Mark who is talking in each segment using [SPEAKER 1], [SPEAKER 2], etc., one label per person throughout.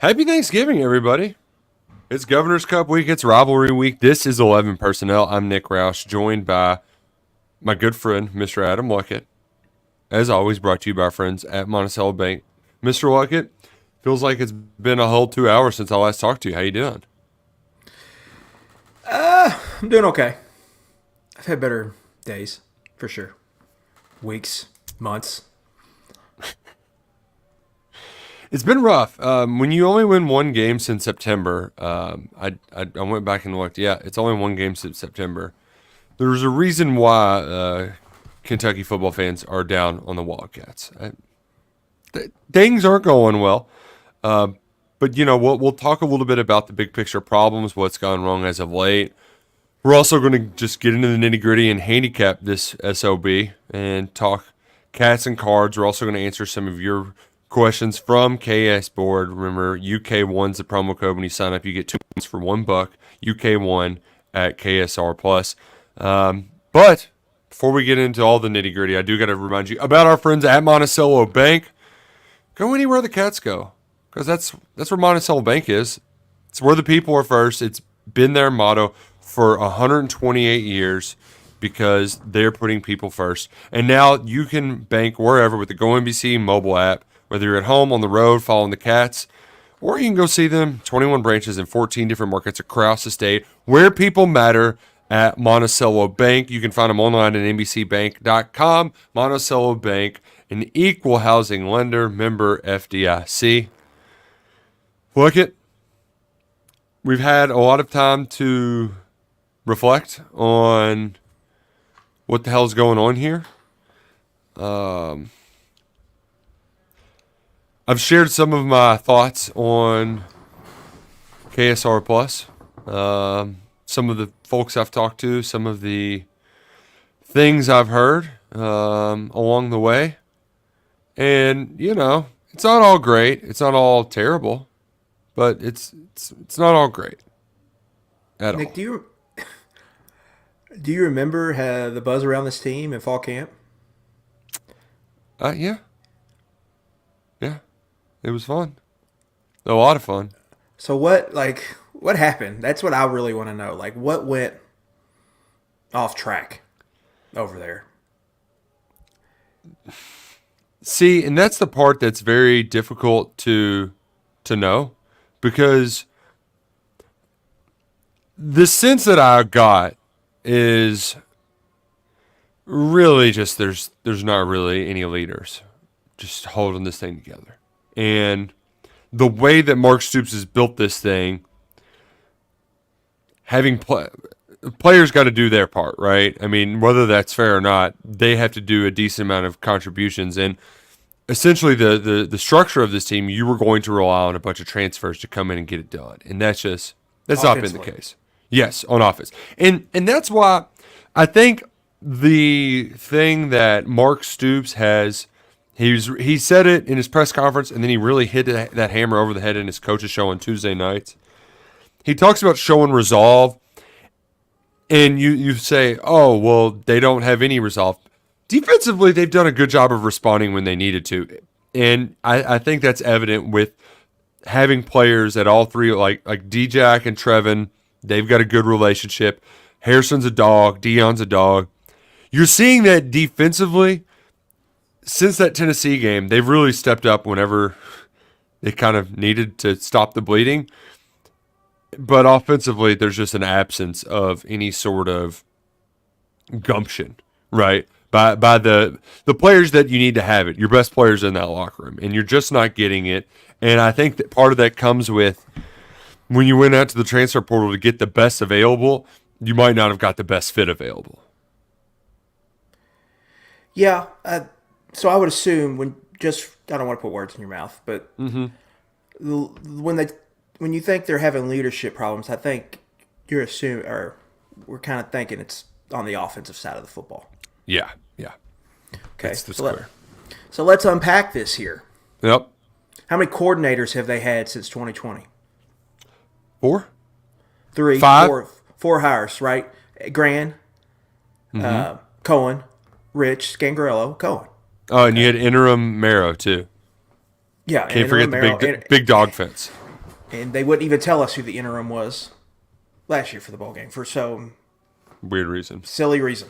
[SPEAKER 1] Happy Thanksgiving, everybody. It's Governor's Cup week. It's rivalry week. This is 11 Personnel. I'm Nick Roush, joined by my good friend, Mr. Adam Luckett. As always, brought to you by our friends at Monticello Bank. Mr. Luckett, feels like it's been a whole 2 hours since I last talked to you. How you doing?
[SPEAKER 2] I'm doing okay. I've had better days, for sure. Weeks, months.
[SPEAKER 1] It's been rough. When you only win one game since September, I went back and looked. Yeah, it's only one game since September. There's a reason why Kentucky football fans are down on the Wildcats. Things aren't going well. But, you know, we'll talk a little bit about the big picture problems, what's gone wrong as of late. We're also going to just get into the nitty-gritty and handicap this SOB and talk cats and cards. We're also going to answer some of your questions from KS Board. Remember, UK1's the promo code. When you sign up, you get 2 points for $1. UK1 at KSR Plus. But before we get into all the nitty-gritty, I do got to remind you about our friends at Monticello Bank. Go anywhere the cats go, because that's where Monticello Bank is. It's where the people are first. It's been their motto for 128 years because they're putting people first. And now you can bank wherever with the GoNBC mobile app, whether you're at home, on the road, following the cats, or you can go see them, 21 branches in 14 different markets across the state, where people matter at Monticello Bank. You can find them online at nbcbank.com. Monticello Bank, an equal housing lender, member FDIC. Look it. We've had a lot of time to reflect on what the hell's going on here. I've shared some of my thoughts on KSR Plus. Some of the folks I've talked to, some of the things I've heard along the way. And, you know, it's not all great. It's not all terrible. But it's not all great at
[SPEAKER 2] Nick,
[SPEAKER 1] all.
[SPEAKER 2] Do you remember the buzz around this team in fall camp?
[SPEAKER 1] Yeah. Yeah. It was fun. A lot of fun.
[SPEAKER 2] So what happened? That's what I really want to know. Like, what went off track over there?
[SPEAKER 1] See, and that's the part that's very difficult to know, because the sense that I got is really just there's not really any leaders just holding this thing together. And the way that Mark Stoops has built this thing, having players got to do their part, right? I mean, whether that's fair or not, they have to do a decent amount of contributions. And essentially the structure of this team, you were going to rely on a bunch of transfers to come in and get it done. And that's not been the case. Yes, on offense. And that's why I think the thing that Mark Stoops has, he said it in his press conference, and then he really hit that hammer over the head in his coach's show on Tuesday nights. He talks about showing resolve, and you say, oh, well, they don't have any resolve. Defensively, they've done a good job of responding when they needed to. And I think that's evident with having players at all three, like D-Jack and Trevin. They've got a good relationship. Harrison's a dog. Deion's a dog. You're seeing that defensively. Since that Tennessee game, they've really stepped up whenever they kind of needed to stop the bleeding. But offensively, there's just an absence of any sort of gumption, right? By the players that you need to have it, your best players in that locker room, and you're just not getting it. And I think that part of that comes with when you went out to the transfer portal to get the best available, you might not have got the best fit available.
[SPEAKER 2] Yeah, so I would assume I don't want to put words in your mouth, but when you think they're having leadership problems, I think you're assuming, or we're kind of thinking it's on the offensive side of the football.
[SPEAKER 1] Yeah.
[SPEAKER 2] Okay,
[SPEAKER 1] That's clear.
[SPEAKER 2] So let's unpack this here.
[SPEAKER 1] Yep.
[SPEAKER 2] How many coordinators have they had since 2020?
[SPEAKER 1] 4?
[SPEAKER 2] 3,
[SPEAKER 1] 5?
[SPEAKER 2] 4 hires, right? Gran, Cohen, Rich, Scangarello, Cohen.
[SPEAKER 1] Oh, and you had interim Marrow too.
[SPEAKER 2] Yeah,
[SPEAKER 1] Can't forget the big dog fence.
[SPEAKER 2] and they wouldn't even tell us who the interim was last year for the bowl game for some
[SPEAKER 1] Weird reason.
[SPEAKER 2] silly reason.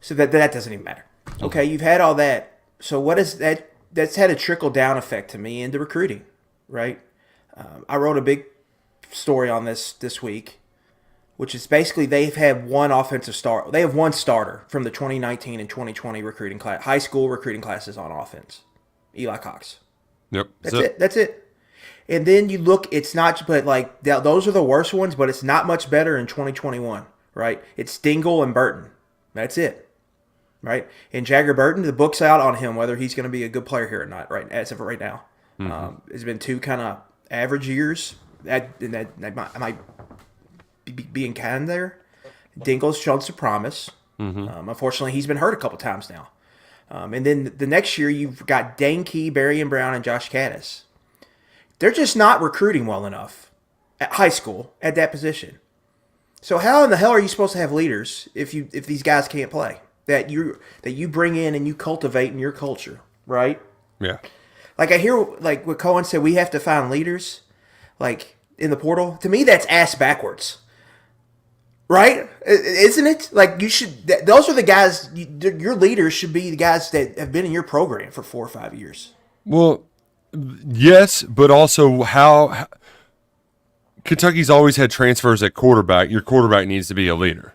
[SPEAKER 2] So that doesn't even matter. Okay, you've had all that. So what is that? That's had a trickle down effect to me into recruiting, right? I wrote a big story on this week, which is basically they've had one offensive start. They have one starter from the 2019 and 2020 recruiting class, high school recruiting classes on offense. Eli Cox.
[SPEAKER 1] Yep.
[SPEAKER 2] That's it. That's it. And then you look, it's not, but like those are the worst ones, but it's not much better in 2021, right? It's Dingle and Burton. That's it, right? And Jagger Burton, the book's out on him, whether he's going to be a good player here or not, right? As of right now. It's been 2 kind of average years. That might be being kind there. Dingle's shown some promise. Unfortunately, he's been hurt a couple times now. And then the next year, you've got Dane Key, Barry and Brown, and Josh Caddis. They're just not recruiting well enough at high school at that position. So how in the hell are you supposed to have leaders if these guys can't play that you bring in and you cultivate in your culture, right?
[SPEAKER 1] Yeah.
[SPEAKER 2] Like I hear like what Cohen said, we have to find leaders like in the portal. To me, that's ass backwards. Right? Isn't it? Like you should. Those are the guys. Your leaders should be the guys that have been in your program for 4 or 5 years.
[SPEAKER 1] Well, yes, but also how Kentucky's always had transfers at quarterback. Your quarterback needs to be a leader.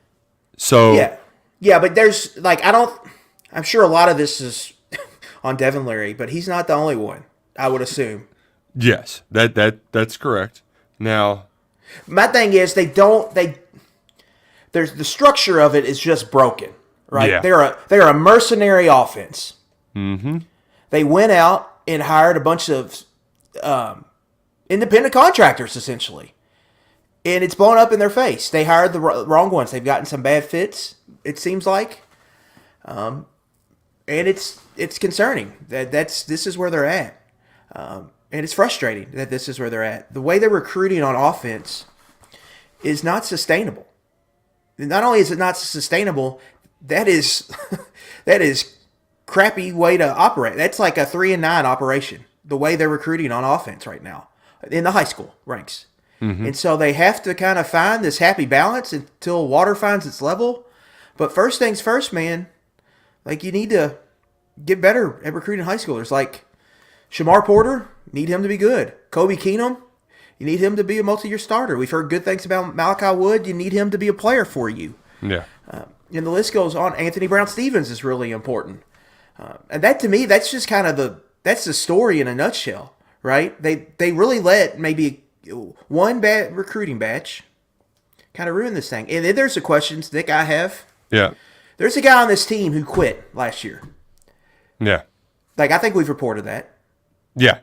[SPEAKER 1] So
[SPEAKER 2] yeah, but there's like I'm sure a lot of this is on Devin Leary, but he's not the only one. I would assume.
[SPEAKER 1] Yes, that's correct. Now,
[SPEAKER 2] my thing is there's the structure of it is just broken, right?
[SPEAKER 1] Yeah.
[SPEAKER 2] They're a mercenary offense.
[SPEAKER 1] Mm-hmm.
[SPEAKER 2] They went out and hired a bunch of independent contractors, essentially. And it's blown up in their face. They hired the wrong ones. They've gotten some bad fits, it seems like. And it's concerning that this is where they're at. And it's frustrating that this is where they're at. The way they're recruiting on offense is not sustainable. Not only is it not sustainable, that is crappy way to operate. That's like a 3-9 operation, the way they're recruiting on offense right now in the high school ranks. And so they have to kind of find this happy balance until water finds its level. But first things first, man, like you need to get better at recruiting high schoolers. Like Shamar Porter, need him to be good. Kobe Keenum, you need him to be a multi-year starter. We've heard good things about Malachi Wood. You need him to be a player for you.
[SPEAKER 1] yeah.
[SPEAKER 2] And the list goes on. Anthony Brown-Stevens is really important. And that, to me, that's just kind of that's the story in a nutshell, right? They really let maybe one bad recruiting batch kind of ruin this thing. And then there's the questions, Nick, I have.
[SPEAKER 1] Yeah.
[SPEAKER 2] There's a guy on this team who quit last year.
[SPEAKER 1] Yeah.
[SPEAKER 2] Like, I think we've reported that.
[SPEAKER 1] Yeah.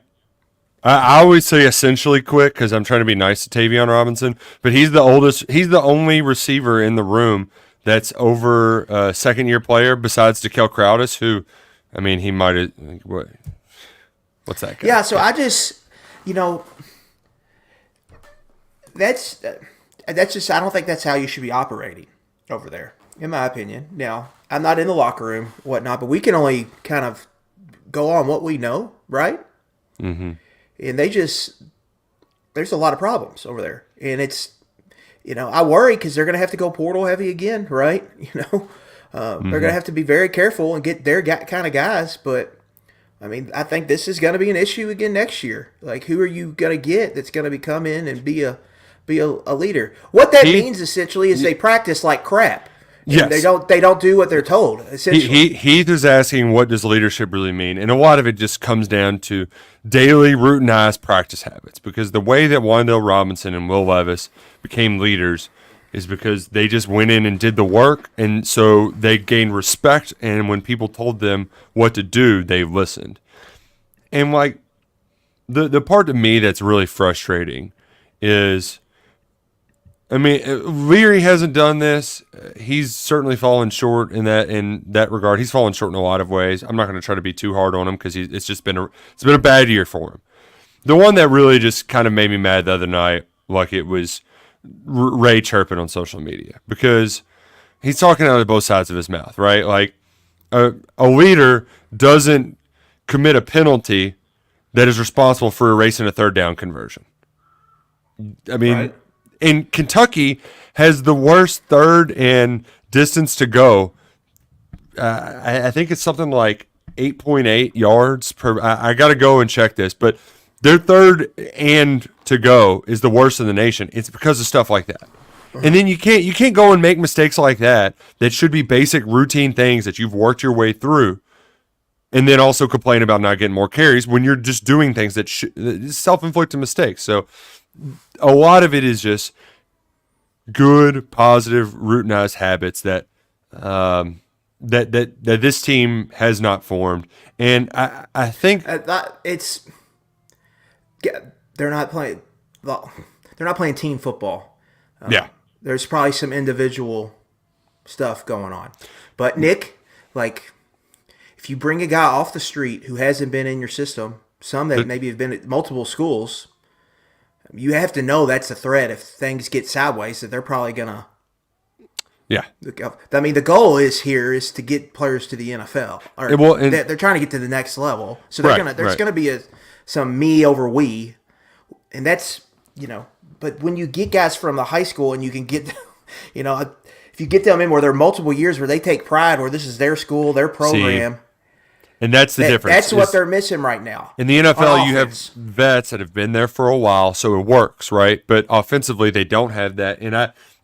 [SPEAKER 1] I always say essentially quick because I'm trying to be nice to Tavion Robinson, but he's the oldest. He's the only receiver in the room that's over a second-year player besides DeKel Crowdis, who, I mean, he might have what's that guy?
[SPEAKER 2] Yeah, so I just, that's just, I don't think that's how you should be operating over there, in my opinion. Now, I'm not in the locker room, whatnot, but we can only kind of go on what we know, right?
[SPEAKER 1] Mm-hmm.
[SPEAKER 2] And there's a lot of problems over there. And it's, I worry because they're going to have to go portal heavy again, right? They're going to have to be very careful and get their kind of guys. But, I mean, I think this is going to be an issue again next year. Like, who are you going to get that's going to come in and be a leader? What that means, essentially, is they practice like crap.
[SPEAKER 1] Yes.
[SPEAKER 2] They don't do what they're told, essentially.
[SPEAKER 1] Heath is asking, what does leadership really mean? And a lot of it just comes down to daily routinized practice habits, because the way that Wan'Dale Robinson and Will Levis became leaders is because they just went in and did the work, and so they gained respect, and when people told them what to do, they listened. And like the part to me that's really frustrating is, I mean, Leary hasn't done this. He's certainly fallen short in that regard. He's fallen short in a lot of ways. I'm not going to try to be too hard on him because it's been a bad year for him. The one that really just kind of made me mad the other night, like it was Ray chirping on social media, because he's talking out of both sides of his mouth, right? Like a leader doesn't commit a penalty that is responsible for erasing a third down conversion, I mean,
[SPEAKER 2] Right.
[SPEAKER 1] and Kentucky has the worst third and distance to go. I think it's something like 8.8 yards per. I got to go and check this, but their third and to go is the worst in the nation. It's because of stuff like that. And then you can't go and make mistakes like that should be basic routine things that you've worked your way through, and then also complain about not getting more carries when you're just doing things that self-inflicted mistakes. So a lot of it is just good, positive, routinized habits that that this team has not formed, and I think
[SPEAKER 2] they're not playing. Well, they're not playing team football.
[SPEAKER 1] yeah.
[SPEAKER 2] There's probably some individual stuff going on. But Nick, like, if you bring a guy off the street who hasn't been in your system, some that maybe have been at multiple schools, you have to know that's a threat if things get sideways, that they're probably going to.
[SPEAKER 1] Yeah.
[SPEAKER 2] I mean, the goal is to get players to the NFL. Or they're trying to get to the next level. So there's going to be some me over we. And that's, but when you get guys from the high school and you can get, if you get them in where there are multiple years where they take pride, where this is their school, their program.
[SPEAKER 1] And that's the difference.
[SPEAKER 2] That's what they're missing right now.
[SPEAKER 1] In the NFL, you have vets that have been there for a while, so it works, right? But offensively, they don't have that. And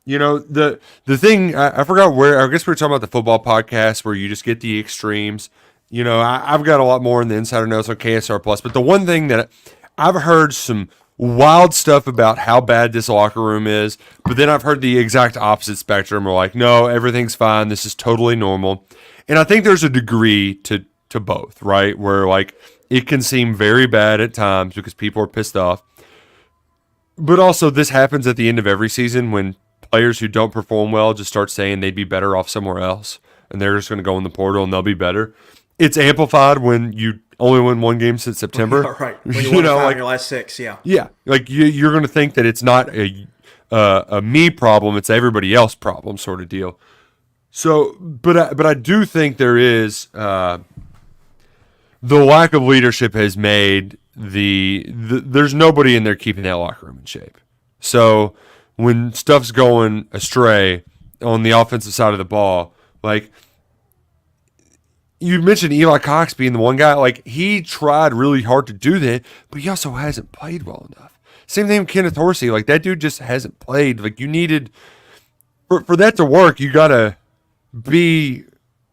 [SPEAKER 1] the thing, I forgot where, I guess we were talking about the football podcast where you just get the extremes. I've got a lot more in the insider notes on KSR Plus, but the one thing that I've heard some wild stuff about how bad this locker room is, but then I've heard the exact opposite spectrum. We're like, no, everything's fine. This is totally normal. And I think there's a degree to both, right? Where like it can seem very bad at times because people are pissed off. But also this happens at the end of every season when players who don't perform well just start saying they'd be better off somewhere else and they're just going to go in the portal and they'll be better. It's amplified when you only win one game since September.
[SPEAKER 2] Right. When you won five in your last six, yeah.
[SPEAKER 1] Yeah. Like you're going to think that it's not a me problem, it's everybody else problem sort of deal. So, but I do think there is the lack of leadership has made there's nobody in there keeping that locker room in shape. So when stuff's going astray on the offensive side of the ball, like you mentioned Eli Cox being the one guy, like he tried really hard to do that, but he also hasn't played well enough. Same thing with Kenneth Horsey. Like that dude just hasn't played. Like you needed for that to work, you gotta be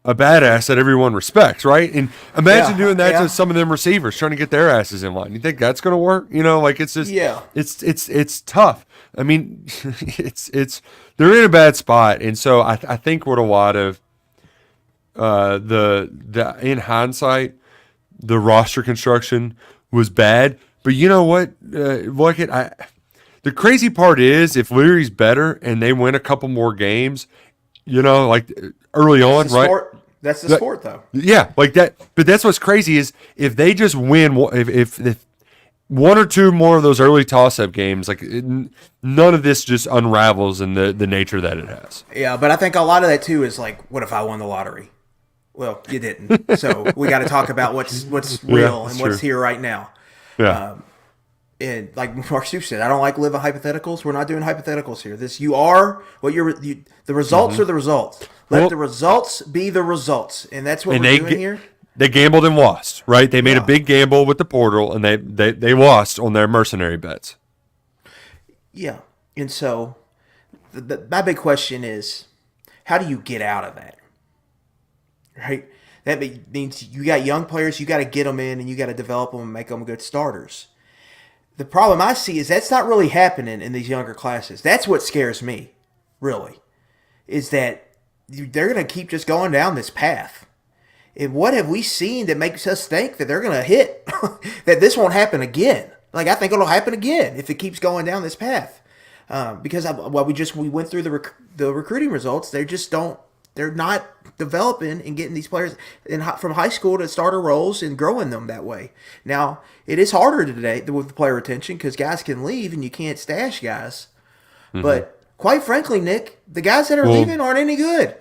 [SPEAKER 1] a badass that everyone respects, right? And imagine doing that to some of them receivers trying to get their asses in line. You think that's gonna work? Like it's just it's tough. I mean, it's they're in a bad spot, and so I think what a lot of the in hindsight, the roster construction was bad. But you know what? The crazy part is if Leary's better and they win a couple more games, like early on, right?
[SPEAKER 2] That's the sport, though.
[SPEAKER 1] Yeah, like that. But that's what's crazy is if they just win, if one or two more of those early toss-up games, like none of this just unravels in the nature that it has.
[SPEAKER 2] Yeah, but I think a lot of that too is like, what if I won the lottery? Well, you didn't. So we got to talk about what's real and what's here right now.
[SPEAKER 1] Yeah.
[SPEAKER 2] And like Mark Stoops said, I don't like living hypotheticals. We're not doing hypotheticals here. You are what the results are the results. Let the results be the results, and that's what we're doing here.
[SPEAKER 1] They gambled and lost, right? They made a big gamble with the portal, and they lost on their mercenary bets.
[SPEAKER 2] Yeah, and so my big question is, how do you get out of that? Right? That means you got young players, you got to get them in, and you got to develop them and make them good starters. The problem I see is that's not really happening in these younger classes. That's what scares me, really, is that they're going to keep just going down this path. And what have we seen that makes us think that they're going to hit, that this won't happen again? Like, I think it'll happen again if it keeps going down this path. Because we went through the recruiting results. They're not developing and getting these players from high school to starter roles and growing them that way. Now, it is harder today with player retention because guys can leave and you can't stash guys. Mm-hmm. But quite frankly, Nick, the guys that are leaving aren't any good.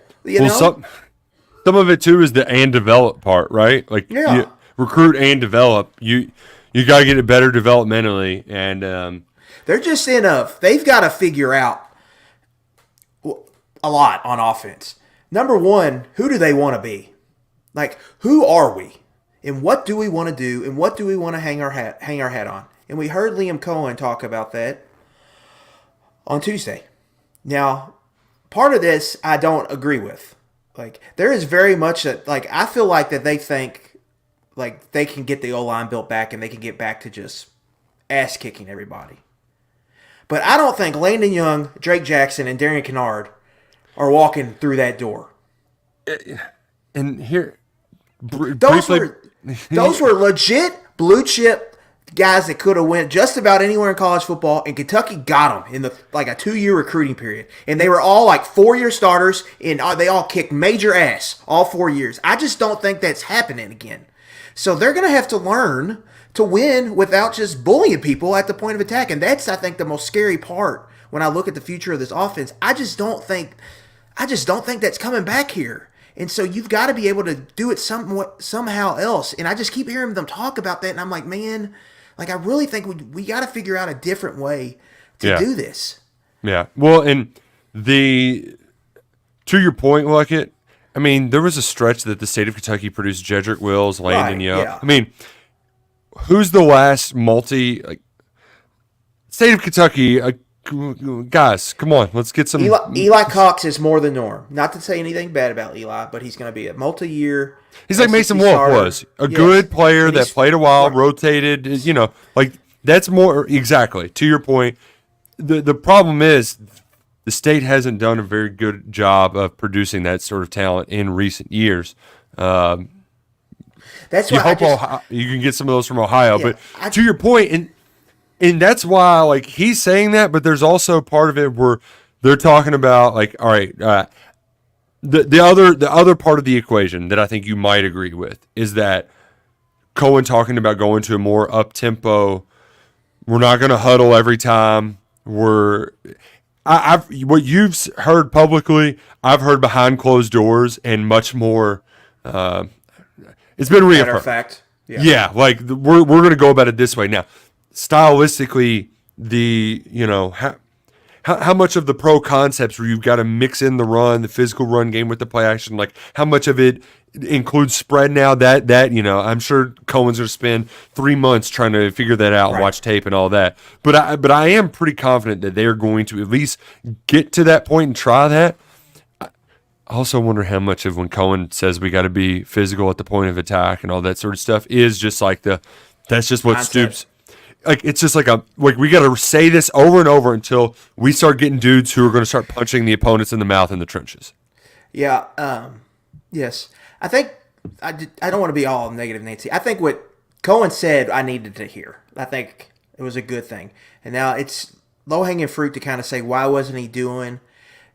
[SPEAKER 1] Some of it too is the and develop part, right? Like you recruit and develop. You got to get it better developmentally, and
[SPEAKER 2] They're just they've got to figure out a lot on offense. Number one, who do they want to be? Like, who are we? And what do we want to do? And what do we want to hang our hat on? And we heard Liam Cohen talk about that on Tuesday. Now, part of this I don't agree with. Like, there is very much I feel like that they think like they can get the O-line built back and they can get back to just ass kicking everybody. But I don't think Landon Young, Drake Jackson, and Darian Kennard are walking through that door.
[SPEAKER 1] And here,
[SPEAKER 2] those were legit blue chip guys that could have went just about anywhere in college football, and Kentucky got them in a 2-year recruiting period, and they were all 4-year starters, and they all kicked major ass all 4 years. I just don't think that's happening again. So they're going to have to learn to win without just bullying people at the point of attack, and that's, I think, the most scary part when I look at the future of this offense. I just don't think that's coming back here. And so you've got to be able to do it somehow else. And I just keep hearing them talk about that, and I'm like, man, I really think we got to figure out a different way to do this.
[SPEAKER 1] Yeah. Well, and to your point, Luckett, I mean, there was a stretch that the state of Kentucky produced Jedrick Wills, Landon Young.
[SPEAKER 2] Yeah.
[SPEAKER 1] I mean, who's the last state of Kentucky? Guys, come on, let's get some.
[SPEAKER 2] Eli Cox is more the norm. Not to say anything bad about Eli, but he's going to be a multi-year.
[SPEAKER 1] He's like Mason Wolf was a good player that played a while, rotated. That's more exactly to your point. The problem is the state hasn't done a very good job of producing that sort of talent in recent years.
[SPEAKER 2] That's
[SPEAKER 1] you
[SPEAKER 2] why
[SPEAKER 1] hope you can get some of those from Ohio, but to your point, and that's why he's saying that, but there's also part of it where they're talking about all right, the other part of the equation that I think you might agree with is that Cohen talking about going to a more up tempo. We're not going to huddle every time. What you've heard publicly, I've heard behind closed doors and much more. It's been reaffirmed.
[SPEAKER 2] Matter of fact,
[SPEAKER 1] yeah, we're going to go about it this way now. Stylistically, how much of the pro concepts where you've got to mix in the run, the physical run game with the play action, how much of it includes spread now? That I'm sure Cohen's going to spend 3 months trying to figure that out, and watch tape and all that. But I am pretty confident that they are going to at least get to that point and try that. I also wonder how much of when Cohen says we got to be physical at the point of attack and all that sort of stuff is just that's just what Stoops. It's just we got to say this over and over until we start getting dudes who are going to start punching the opponents in the mouth in the trenches.
[SPEAKER 2] Yeah. Yes. I think I don't want to be all negative, Nancy. I think what Cohen said I needed to hear. I think it was a good thing. And now it's low-hanging fruit to kind of say, why wasn't he doing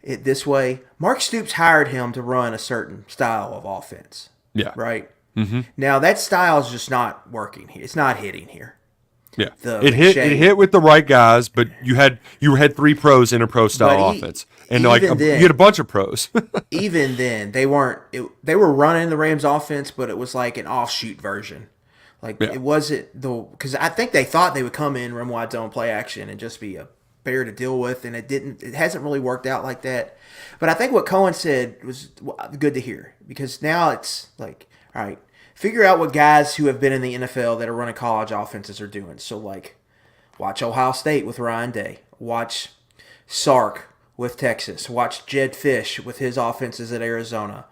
[SPEAKER 2] it this way? Mark Stoops hired him to run a certain style of offense.
[SPEAKER 1] Yeah.
[SPEAKER 2] Right?
[SPEAKER 1] Mm-hmm.
[SPEAKER 2] Now, that style is just not working here. It's not hitting here.
[SPEAKER 1] Yeah, it hit with the right guys, but you had 3 pros in a pro style offense, and you had a bunch of pros.
[SPEAKER 2] Even then, they weren't. They were running the Rams offense, but it was like an offshoot version. It wasn't because I think they thought they would come in run wide zone play action and just be a bear to deal with, and it didn't. It hasn't really worked out like that. But I think what Cohen said was good to hear, because now it's all right. Figure out what guys who have been in the NFL that are running college offenses are doing. So, watch Ohio State with Ryan Day. Watch Sark with Texas. Watch Jed Fish with his offenses at Arizona.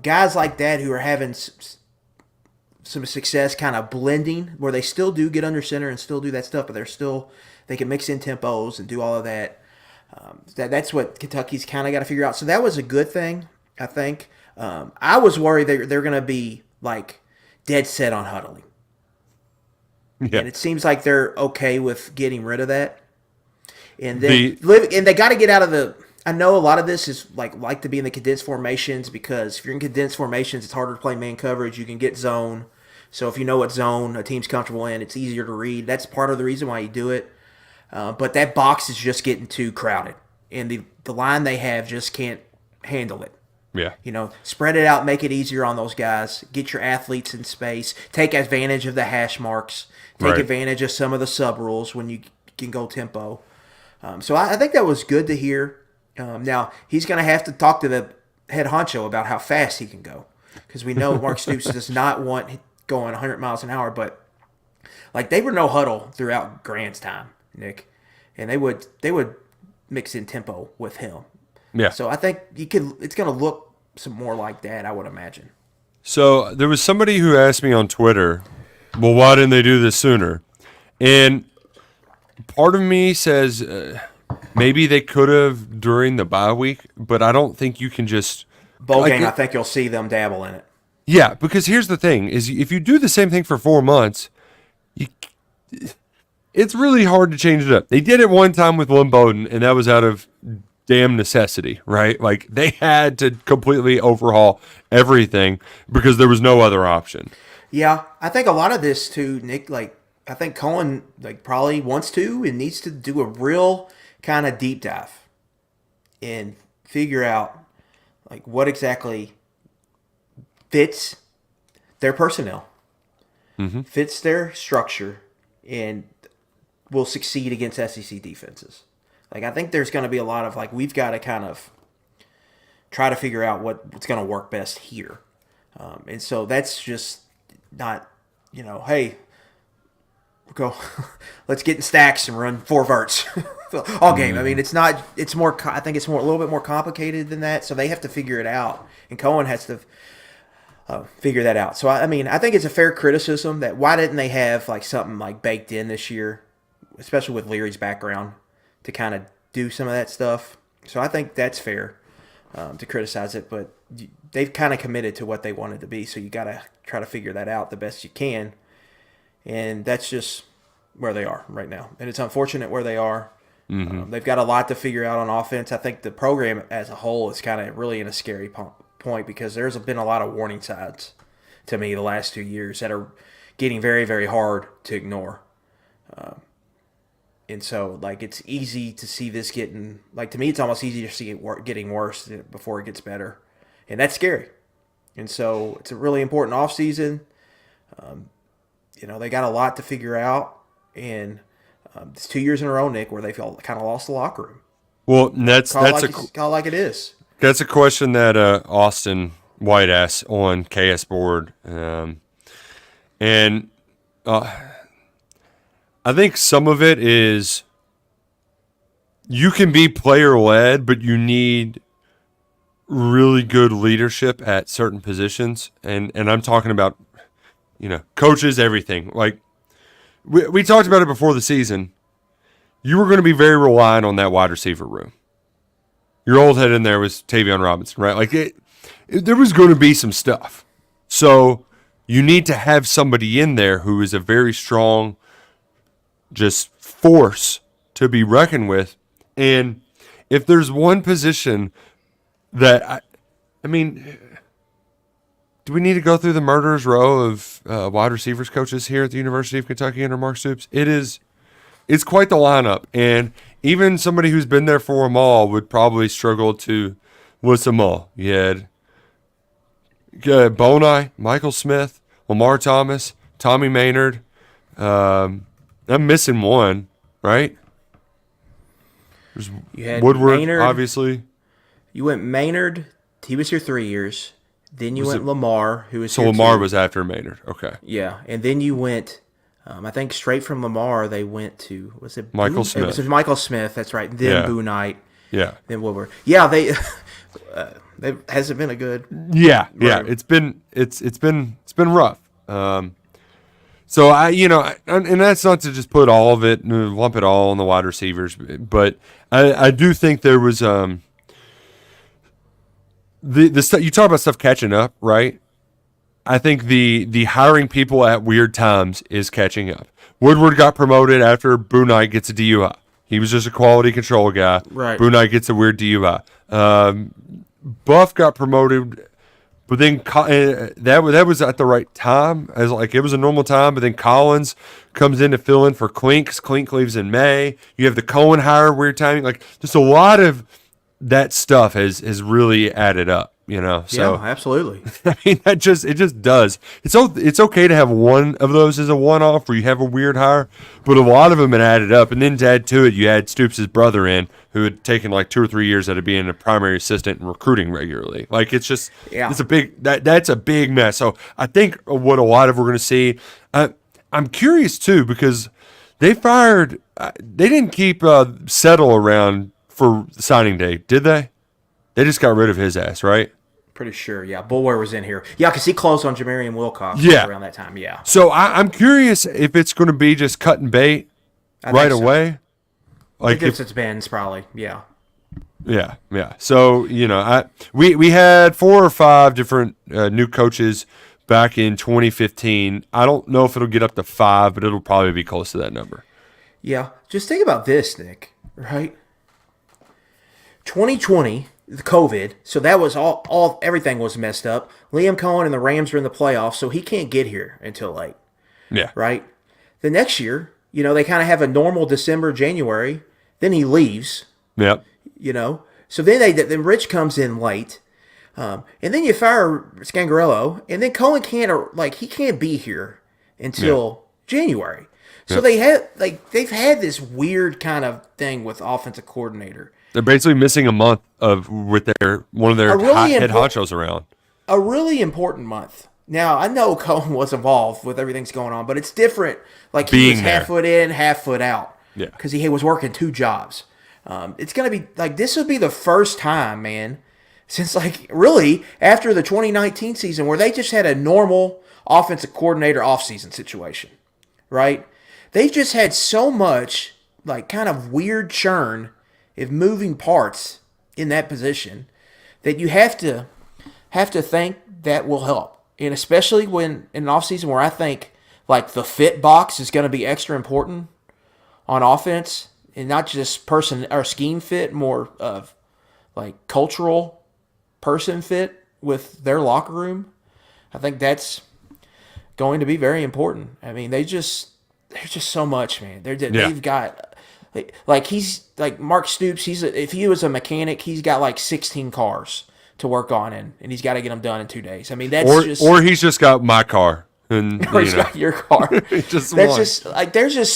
[SPEAKER 2] Guys like that who are having some success kind of blending, where they still do get under center and still do that stuff, but they can mix in tempos and do all of that. That's what Kentucky's kind of got to figure out. So that was a good thing, I think. I was worried they're going to be dead set on huddling. Yeah. And it seems like they're okay with getting rid of that. And then they got to get out of the. I know a lot of this is like to be in the condensed formations, because if you're in condensed formations, it's harder to play man coverage. You can get zone. So if you know what zone a team's comfortable in, it's easier to read. That's part of the reason why you do it. But that box is just getting too crowded, and the line they have just can't handle it.
[SPEAKER 1] Yeah.
[SPEAKER 2] Spread it out, make it easier on those guys. Get your athletes in space. Take advantage of the hash marks. Take advantage of some of the sub rules when you can go tempo. So I think that was good to hear. Now he's going to have to talk to the head honcho about how fast he can go, because we know Mark Stoops does not want going 100 miles an hour. But like, they were no huddle throughout Grant's time, Nick, and they would mix in tempo with him.
[SPEAKER 1] Yeah.
[SPEAKER 2] So I think it's going to look some more like that, I would imagine.
[SPEAKER 1] So there was somebody who asked me on Twitter, well, why didn't they do this sooner? And part of me says maybe they could have during the bye week, but I don't think you can just...
[SPEAKER 2] Bowl game, I think you'll see them dabble in it.
[SPEAKER 1] Yeah, because here's the thing, is if you do the same thing for 4 months, it's really hard to change it up. They did it one time with Lynn Bowden, and that was out of damn necessity, right? Like, they had to completely overhaul everything because there was no other option.
[SPEAKER 2] Yeah, I think a lot of this too, Nick, like, I think Cohen probably wants to and needs to do a real kind of deep dive and figure out like what exactly fits their personnel, fits their structure, and will succeed against SEC defenses. Like, I think there's going to be a lot of, like, we've got to kind of try to figure out what's going to work best here. And so that's just not, hey, go, let's get in stacks and run 4 verts all game. I mean, it's not, it's more, I think it's a little bit more complicated than that. So they have to figure it out. And Cohen has to figure that out. So, I mean, I think it's a fair criticism that why didn't they have like something like baked in this year, especially with Leary's background, to kind of do some of that stuff. So I think that's fair to criticize it, but they've kind of committed to what they wanted to be. So you got to try to figure that out the best you can. And that's just where they are right now. And it's unfortunate where they are. They've got a lot to figure out on offense. I think the program as a whole is kind of really in a scary point because there's been a lot of warning signs to me the last 2 years that are getting very, very hard to ignore. And so, like, it's easy to see this getting, like, to me, it's almost easy to see it getting worse before it gets better. And that's scary. And so, it's a really important offseason. They got a lot to figure out. And it's 2 years in a row, Nick, where they felt kind of lost the locker room.
[SPEAKER 1] Well, that's
[SPEAKER 2] like it is.
[SPEAKER 1] That's a question that Austin White asked on KS Board. I think some of it is you can be player-led, but you need really good leadership at certain positions. And I'm talking about, coaches, everything. Like, we talked about it before the season. You were going to be very reliant on that wide receiver room. Your old head in there was Tavion Robinson, right? Like, there was going to be some stuff. So you need to have somebody in there who is a very strong just force to be reckoned with. And if there's one position that, I mean, do we need to go through the murderer's row of wide receivers coaches here at the University of Kentucky under Mark Stoops? It's quite the lineup. And even somebody who's been there for them all would probably struggle to list them all. You had Bonai, Michael Smith, Lamar Thomas, Tommy Maynard. I'm missing one, right? There's
[SPEAKER 2] You had
[SPEAKER 1] Woodward,
[SPEAKER 2] Maynard,
[SPEAKER 1] obviously.
[SPEAKER 2] You went Maynard. He was here 3 years. Then you went Lamar, who was
[SPEAKER 1] so
[SPEAKER 2] here
[SPEAKER 1] Lamar
[SPEAKER 2] 2.
[SPEAKER 1] was after Maynard. Okay.
[SPEAKER 2] Yeah, and then you went. I think straight from Lamar they went to
[SPEAKER 1] Michael Smith.
[SPEAKER 2] It was Michael Smith. That's right. Then Boo Knight.
[SPEAKER 1] Yeah.
[SPEAKER 2] Then Woodward. Yeah, they hasn't been a good.
[SPEAKER 1] Yeah.
[SPEAKER 2] Right.
[SPEAKER 1] It's been rough. So and that's not to just put all of it, lump it all on the wide receivers, but I do think there was the stuff you talk about stuff catching up, right? I think the hiring people at weird times is catching up. Woodward got promoted after Boo Knight gets a DUI. He was just a quality control guy.
[SPEAKER 2] Right.
[SPEAKER 1] Boo Knight gets a weird DUI. Buff got promoted. But then that was at the right time, as like it was a normal time. But then Collins comes in to fill in for Klink. 'Cause Klink leaves in May. You have the Cohen hire, weird timing. Like just a lot of that stuff has really added up. So
[SPEAKER 2] Yeah, absolutely.
[SPEAKER 1] I mean, it just does. It's okay to have one of those as a one-off where you have a weird hire, but a lot of them had added up. And then to add to it, you had Stoops' brother in, who had taken like 2 or 3 years out of being a primary assistant and recruiting regularly. Like it's just,
[SPEAKER 2] Yeah.
[SPEAKER 1] it's a big that's a big mess. So I think what a lot of we're going to see. I'm curious too because they didn't keep Settle around for signing day, did they? They just got rid of his ass, right?
[SPEAKER 2] Pretty sure, yeah. Bulwer was in here. Yeah, because he closed on Jamarian Wilcox around that time, yeah.
[SPEAKER 1] So I'm curious if it's going to be just cut and bait right away.
[SPEAKER 2] Like if it's Ben's probably, yeah.
[SPEAKER 1] Yeah. So, we had 4 or 5 different new coaches back in 2015. I don't know if it'll get up to 5, but it'll probably be close to that number.
[SPEAKER 2] Yeah. Just think about this, Nick, right? 2020, the COVID, so that was all everything was messed up. Liam Cohen and the Rams are in the playoffs, so he can't get here until late.
[SPEAKER 1] Yeah.
[SPEAKER 2] Right? The next year, they kind of have a normal December, January. Then he leaves.
[SPEAKER 1] Yep.
[SPEAKER 2] So then Rich comes in late. And then you fire Scangarello, and then Cohen can't be here until January. So they've had this weird kind of thing with offensive coordinator.
[SPEAKER 1] They're basically missing a month with one of their head honchos around.
[SPEAKER 2] A really important month. Now I know Cohen was involved with everything's going on, but it's different. Like he was half foot in, half foot out.
[SPEAKER 1] Yeah,
[SPEAKER 2] because he was working 2 jobs. It's gonna be like this would be the first time, man, since really after the 2019 season where they just had a normal offensive coordinator offseason situation, right? They've just had so much kind of weird churn of moving parts in that position that you have to think that will help, and especially when in an offseason where I think the fit box is going to be extra important on offense, and not just person or scheme fit, more of cultural person fit with their locker room. I think that's going to be very important. I mean, there's just so much, man. They've got he's Mark Stoops. If he was a mechanic, he's got 16 cars to work on, and he's got to get them done in 2 days. I mean,
[SPEAKER 1] or he's just got my car. And
[SPEAKER 2] he's got your car. There's just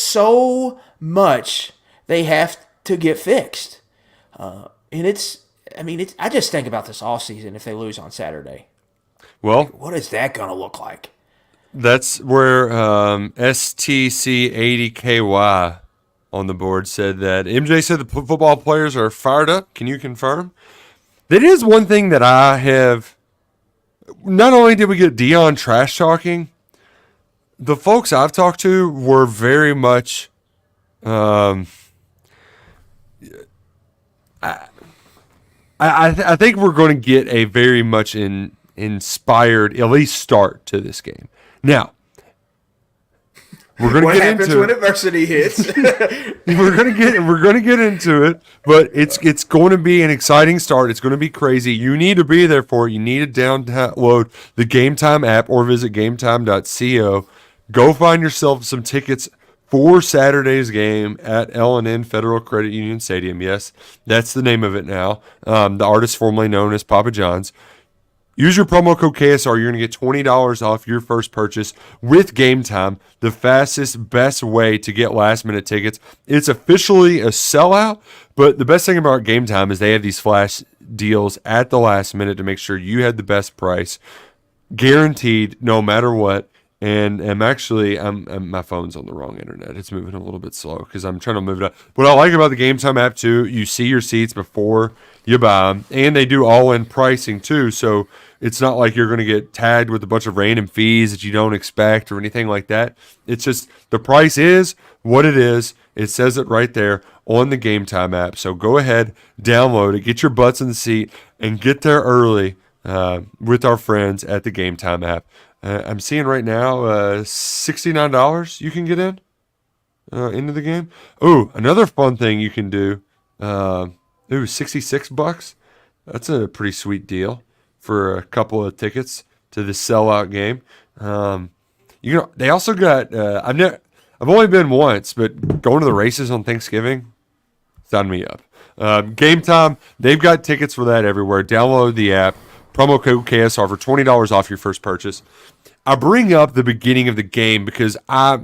[SPEAKER 2] so much they have to get fixed, and I just think about this offseason if they lose on Saturday.
[SPEAKER 1] Well,
[SPEAKER 2] what is that going to look like?
[SPEAKER 1] That's where STC80KY on the board said that MJ said the football players are fired up. Can you confirm? That is one thing that I have. Not only did we get Dion trash talking, the folks I've talked to were very much. I think we're going to get a very much inspired, at least start to this game. Now, we're going to get into it. What happens
[SPEAKER 2] when adversity hits?
[SPEAKER 1] we're going to get into it, but it's going to be an exciting start. It's going to be crazy. You need to be there for it. You need to download the Gametime app or visit gametime.co. Go find yourself some tickets for Saturday's game at L&N Federal Credit Union Stadium. Yes, that's the name of it now. The artist formerly known as Papa John's. Use your promo code KSR. You're going to get $20 off your first purchase with Gametime, the fastest, best way to get last-minute tickets. It's officially a sellout, but the best thing about Gametime is they have these flash deals at the last minute to make sure you had the best price, guaranteed no matter what. And my phone's on the wrong internet. It's moving a little bit slow because I'm trying to move it up. What I like about the Gametime app too, you see your seats before you buy them, and they do all-in pricing too. So it's not like you're going to get tagged with a bunch of random fees that you don't expect or anything like that. It's just the price is what it is. It says it right there on the Gametime app. So go ahead, download it, get your butts in the seat, and get there early with our friends at the Gametime app. I'm seeing right now $69 you can get into the game. Oh, another fun thing you can do. $66. That's a pretty sweet deal for a couple of tickets to the sellout game. They also got. I've only been once, but going to the races on Thanksgiving, sign me up. Gametime, they've got tickets for that everywhere. Download the app. promo code KSR for $20 off your first purchase. I bring up the beginning of the game because I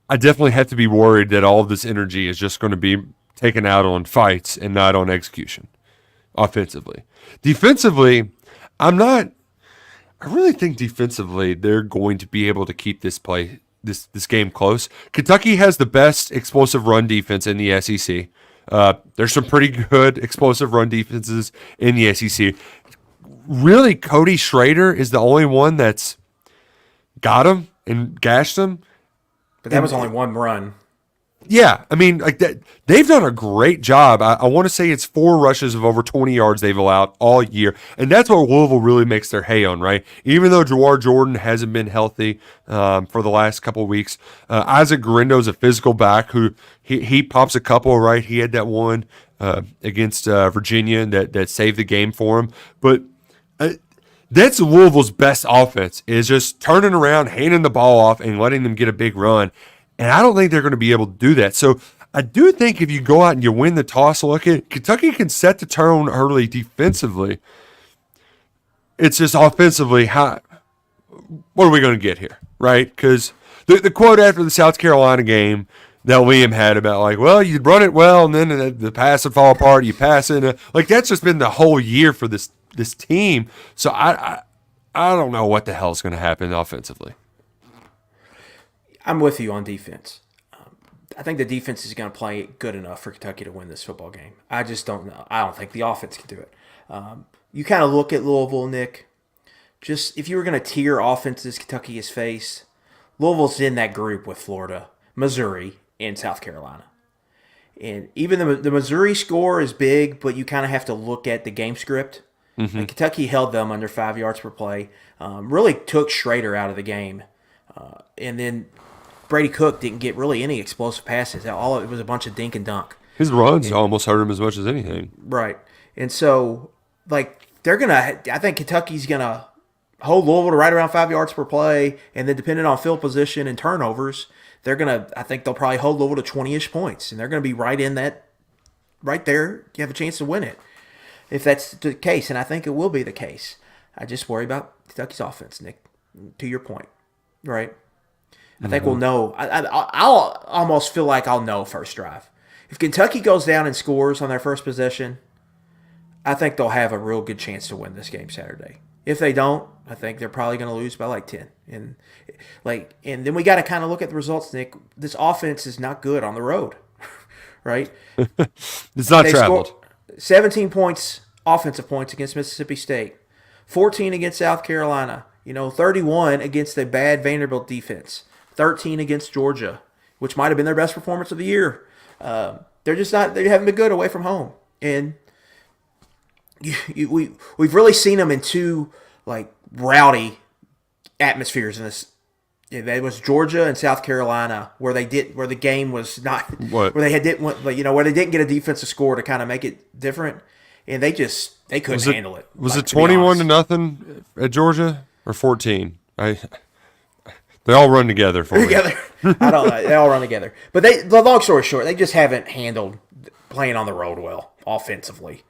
[SPEAKER 1] definitely have to be worried that all of this energy is just going to be taken out on fights and not on execution offensively. Defensively, I really think defensively they're going to be able to keep this game close. Kentucky has the best explosive run defense in the SEC. There's some pretty good explosive run defenses in the SEC. Really, Cody Schrader is the only one that's got him and gashed him.
[SPEAKER 2] But that was only one run.
[SPEAKER 1] Yeah, I mean, like that, they've done a great job. I want to say it's 4 rushes of over 20 yards they've allowed all year, and that's what Louisville really makes their hay on, right? Even though Jawar Jordan hasn't been healthy for the last couple of weeks, Isaac Garindo's a physical back who he pops a couple, right? He had that one against Virginia that saved the game for him, but that's Louisville's best offense is just turning around, handing the ball off, and letting them get a big run. And I don't think they're going to be able to do that. So I do think if you go out and you win the toss, look at Kentucky can set the tone early defensively. It's just offensively, what are we going to get here, right? Because the quote after the South Carolina game that Liam had about like, well, you run it well, and then the pass would fall apart. You pass it, like that's just been the whole year for this team. So I don't know what the hell is going to happen offensively.
[SPEAKER 2] I'm with you on defense. I think the defense is going to play good enough for Kentucky to win this football game. I just don't know. I don't think the offense can do it. You kind of look at Louisville, Nick. Just if you were going to tier offenses Kentucky has faced, Louisville's in that group with Florida, Missouri, and South Carolina. And even the Missouri score is big, but you kind of have to look at the game script. Mm-hmm. And Kentucky held them under 5 yards per play, really took Schrader out of the game. And then Brady Cook didn't get really any explosive passes. It was a bunch of dink and dunk.
[SPEAKER 1] His runs almost hurt him as much as anything.
[SPEAKER 2] Right. And so, like, I think Kentucky's going to hold Louisville to right around 5 yards per play, and then depending on field position and turnovers, I think they'll probably hold Louisville to 20-ish points, and they're going to be right in that, right there. You have a chance to win it if that's the case, and I think it will be the case. I just worry about Kentucky's offense, Nick, to your point, right? I think we'll know. I'll almost feel like I'll know first drive. If Kentucky goes down and scores on their first possession, I think they'll have a real good chance to win this game Saturday. If they don't, I think they're probably going to lose by like 10. And then we got to kind of look at the results, Nick. This offense is not good on the road, right?
[SPEAKER 1] It's not traveled.
[SPEAKER 2] 17 points, offensive points against Mississippi State, 14 against South Carolina, 31 against a bad Vanderbilt defense, 13 against Georgia, which might have been their best performance of the year. They haven't been good away from home. And we've really seen them in two like rowdy atmospheres in this. It was Georgia and South Carolina where the game was not where they didn't get a defensive score to kind of make it different, and they couldn't handle it.
[SPEAKER 1] Was it 21-0 at Georgia or 14? They all run together for me.
[SPEAKER 2] I don't know. They all run together. But the long story short, they just haven't handled playing on the road well offensively.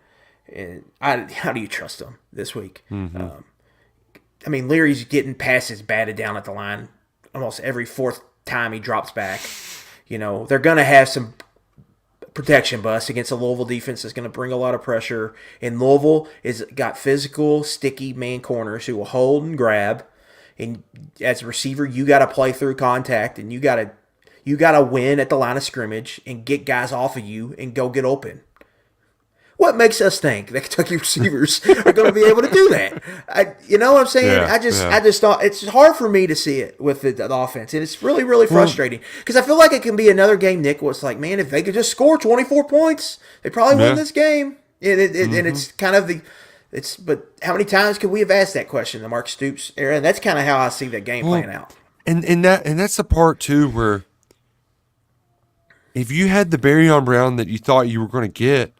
[SPEAKER 2] And how do you trust them this week? Mm-hmm. Leary's getting passes batted down at the line almost every fourth time he drops back. They're going to have some protection busts against a Louisville defense that's going to bring a lot of pressure. And Louisville has got physical, sticky man corners who will hold and grab. And as a receiver, you got to play through contact, and you got to win at the line of scrimmage and get guys off of you and go get open. What makes us think that Kentucky receivers are going to be able to do that? You know what I'm saying?
[SPEAKER 1] Yeah,
[SPEAKER 2] I just thought it's hard for me to see it with the offense, and it's really, really frustrating because I feel like it can be another game, Nick, where it's like, man, if they could just score 24 points, they probably win this game. And it's kind of but how many times could we have asked that question in the Mark Stoops era? And that's kind of how I see that game playing out.
[SPEAKER 1] And that's the part too where if you had the Barryon Brown that you thought you were going to get,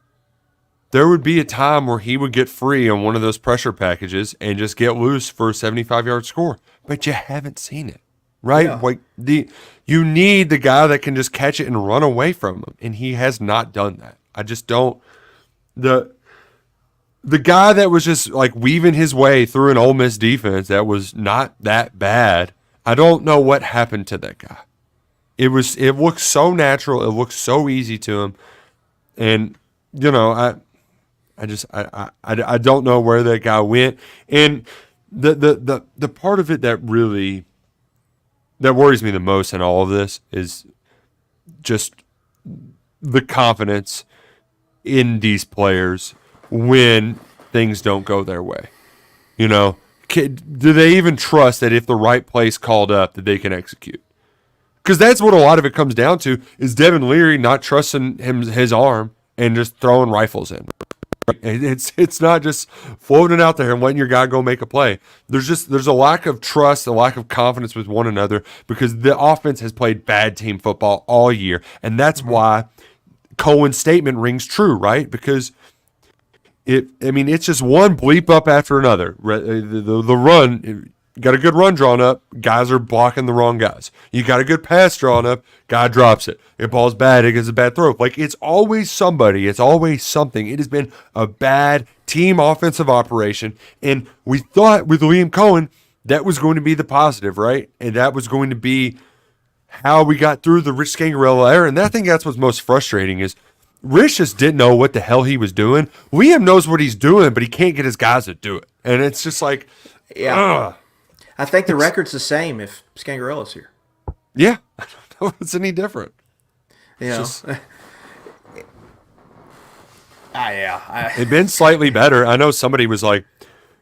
[SPEAKER 1] there would be a time where he would get free on one of those pressure packages and just get loose for a 75-yard score. But you haven't seen it, right?
[SPEAKER 2] Yeah.
[SPEAKER 1] Like you need the guy that can just catch it and run away from him, and he has not done that. I just don't. the guy that was just like weaving his way through an Ole Miss defense that was not that bad. I don't know what happened to that guy. It looked so natural. It looked so easy to him. And, I don't know where that guy went. And the part of it that worries me the most in all of this is just the confidence in these players when things don't go their way. Do they even trust that if the right play's called up that they can execute? Because that's what a lot of it comes down to is Devin Leary not trusting his arm and just throwing rifles in. It's not just floating out there and letting your guy go make a play. There's a lack of trust, a lack of confidence with one another because the offense has played bad team football all year. And that's why Cohen's statement rings true, right? Because it's just one bleep up after another. The run, you got a good run drawn up, guys are blocking the wrong guys. You got a good pass drawn up, guy drops it. If ball's bad, it gets a bad throw. Like, it's always somebody. It's always something. It has been a bad team offensive operation. And we thought with Liam Cohen, that was going to be the positive, right? And that was going to be how we got through the Rich Scangarello era. And I think that's what's most frustrating is Rich just didn't know what the hell he was doing. Liam knows what he's doing, but he can't get his guys to do it. And it's just like,
[SPEAKER 2] yeah.
[SPEAKER 1] Ugh.
[SPEAKER 2] I think the record's the same if Scangarella's here.
[SPEAKER 1] Yeah. I don't know if it's any different.
[SPEAKER 2] It's
[SPEAKER 1] It'd been slightly better. I know somebody was like,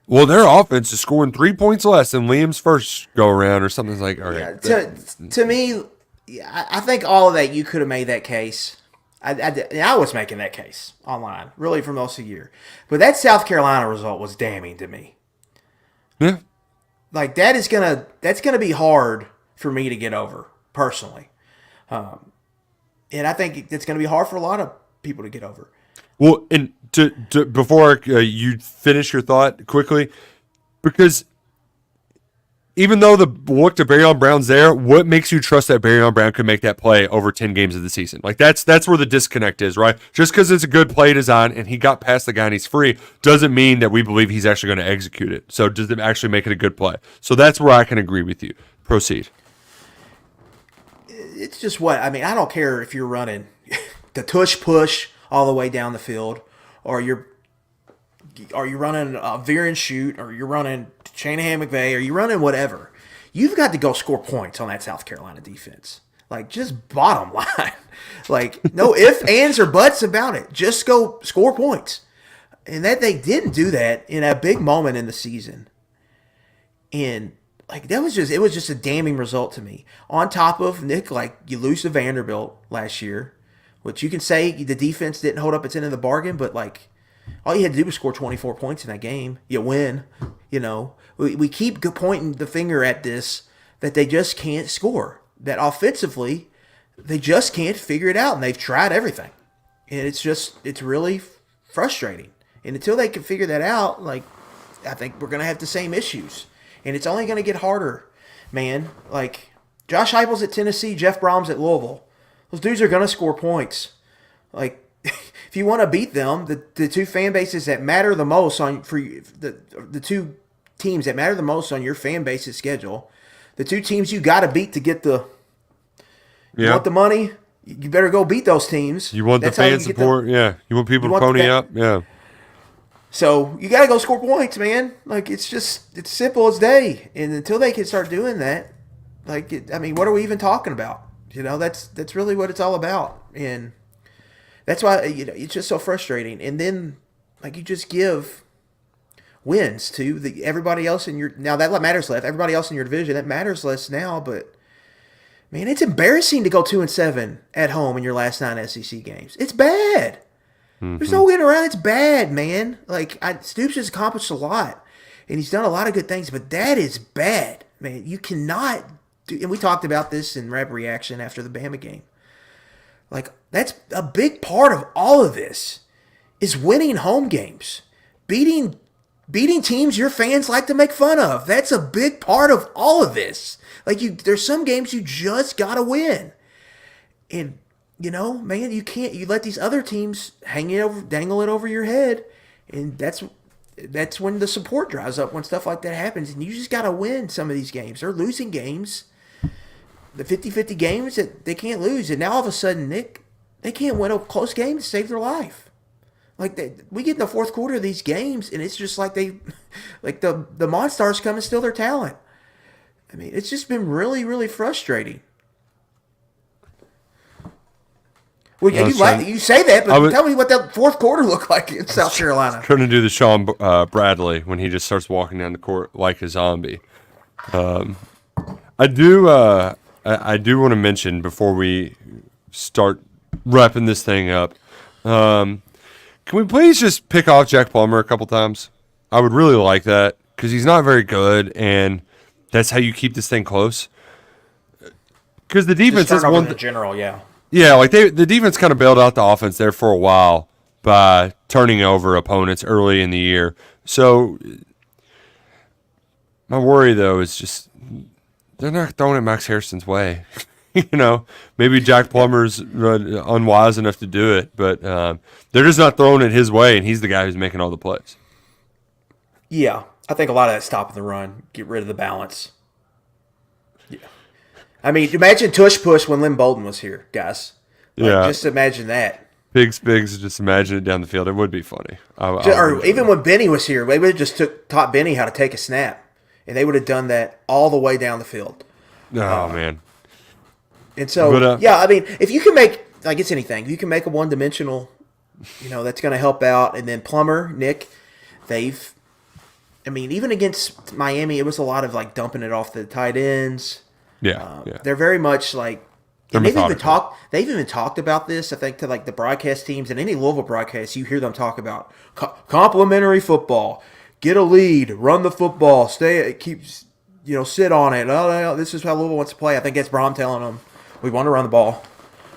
[SPEAKER 1] well, their offense is scoring 3 points less than Liam's first go around or something. It's like, all right.
[SPEAKER 2] Yeah, to me, I think all of that, you could have made that case. I was making that case online, really, for most of the year. But that South Carolina result was damning to me.
[SPEAKER 1] Yeah.
[SPEAKER 2] Like, that's gonna be hard for me to get over, personally. And I think it's going to be hard for a lot of people to get over.
[SPEAKER 1] Well, and to before you finish your thought quickly, because even though the look to Barryon Brown's there, what makes you trust that Barryon Brown could make that play over 10 games of the season? Like, that's where the disconnect is, right? Just because it's a good play design and he got past the guy and he's free doesn't mean that we believe he's actually going to execute it. So does it actually make it a good play? So that's where I can agree with you. Proceed.
[SPEAKER 2] It's just I don't care if you're running the tush push all the way down the field, or you're running a veer and shoot, or you're running Shanahan McVay, or you're running whatever. You've got to go score points on that South Carolina defense. Like, just bottom line. Like, no ifs, ands, or buts about it. Just go score points. And that they didn't do that in a big moment in the season. And like, it was just a damning result to me. On top of, Nick, like, you lose to Vanderbilt last year, which you can say the defense didn't hold up its end of the bargain, but like, all you had to do was score 24 points in that game. You win. We keep pointing the finger at this, that they just can't score. That offensively, they just can't figure it out, and they've tried everything. And it's really frustrating. And until they can figure that out, like, I think we're going to have the same issues. And it's only going to get harder, man. Like, Josh Heupel's at Tennessee, Jeff Brom's at Louisville. Those dudes are going to score points. Like, if you want to beat them, the two fan bases that matter the most the two teams that matter the most on your fan base's schedule, the two teams you got to beat to get you want the money, you better go beat those teams.
[SPEAKER 1] You want the fan support, yeah. You want people to pony up, yeah.
[SPEAKER 2] So you got to go score points, man. Like, it's simple as day. And until they can start doing that, like, what are we even talking about? That's really what it's all about. And that's why, it's just so frustrating. And then, like, you just give wins to everybody else now that matters less. Everybody else in your division, that matters less now. But, man, it's embarrassing to go 2-7 at home in your last 9 SEC games. It's bad. Mm-hmm. There's no getting around. It's bad, man. Like, Stoops has accomplished a lot, and he's done a lot of good things, but that is bad, man. You cannot do, and we talked about this in Rap Reaction after the Bama game. Like, that's a big part of all of this is winning home games, beating teams your fans like to make fun of. That's a big part of all of this. Like, there's some games you just gotta win, and man, you let these other teams dangle it over your head, And that's when the support dries up when stuff like that happens. And you just got to win some of these games. They're losing games, the 50-50 games that they can't lose. And now all of a sudden, Nick, they can't win a close game to save their life. Like we get in the fourth quarter of these games, and it's just like the Monstars come and steal their talent. I mean, it's just been really, really frustrating. Well, you say that, but tell me what that fourth quarter looked like in South Carolina.
[SPEAKER 1] Couldn't do the Sean Bradley when he just starts walking down the court like a zombie. I do want to mention before we start wrapping this thing up. Can we please just pick off Jack Plummer a couple times? I would really like that because he's not very good, and that's how you keep this thing close. Because the defense is one
[SPEAKER 2] in general, yeah.
[SPEAKER 1] Yeah, like the defense kind of bailed out the offense there for a while by turning over opponents early in the year. So my worry though is just they're not throwing it Max Harrison's way. Maybe Jack Plummer's unwise enough to do it, but they're just not throwing it his way, and he's the guy who's making all the plays.
[SPEAKER 2] Yeah, I think a lot of that's stopping the run, get rid of the balance. Yeah. I mean, imagine tush push when Lynn Bolden was here, guys. Just imagine that.
[SPEAKER 1] Biggs, just imagine it down the field. It would be funny.
[SPEAKER 2] Or even when Benny was here, they would have just taught Benny how to take a snap, and they would have done that all the way down the field.
[SPEAKER 1] Oh, man.
[SPEAKER 2] And so, I mean, if you can make, like it's anything, if you can make a one-dimensional, that's going to help out. And then Plummer, Nick, even against Miami, it was a lot of like dumping it off the tight ends.
[SPEAKER 1] Yeah.
[SPEAKER 2] They're very much like,
[SPEAKER 1] they've
[SPEAKER 2] even talked about this, I think, to like the broadcast teams and any Louisville broadcast, you hear them talk about complimentary football, get a lead, run the football, sit on it. Oh, this is how Louisville wants to play. I think that's Brom telling them, we want to run the ball.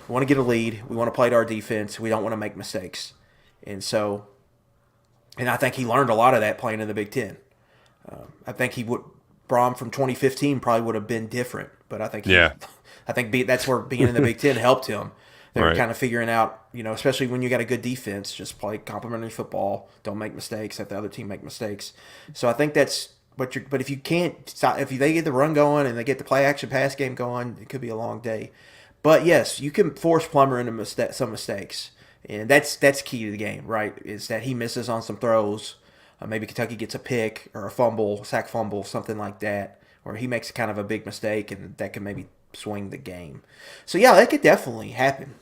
[SPEAKER 2] We want to get a lead. We want to play to our defense. We don't want to make mistakes. And I think he learned a lot of that playing in the Big Ten. I think Brom from 2015 probably would have been different, but I think that's where being in the Big Ten helped him. They were kind of figuring out, especially when you got a good defense, just play complimentary football, don't make mistakes, let the other team make mistakes. So I think that's but if you can't stop, if they get the run going and they get the play action pass game going, it could be a long day. But yes, you can force Plummer into some mistakes, and that's key to the game, right? Is that he misses on some throws. Maybe Kentucky gets a pick or a sack fumble, something like that, or he makes kind of a big mistake, and that can maybe swing the game. So yeah, that could definitely happen.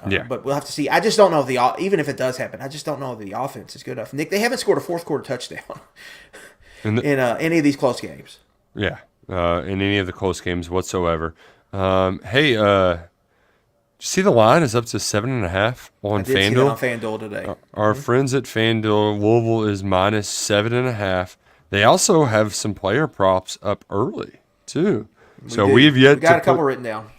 [SPEAKER 2] But we'll have to see. I just don't know if even if it does happen, I just don't know if the offense is good enough. Nick, they haven't scored a fourth quarter touchdown in any of these close games.
[SPEAKER 1] Yeah, in any of the close games whatsoever. Hey, did you see the line is up to 7.5 on FanDuel?
[SPEAKER 2] I did see that on FanDuel today.
[SPEAKER 1] Our friends at FanDuel, Louisville is minus 7.5. They also have some player props up early too. We
[SPEAKER 2] got a couple written down.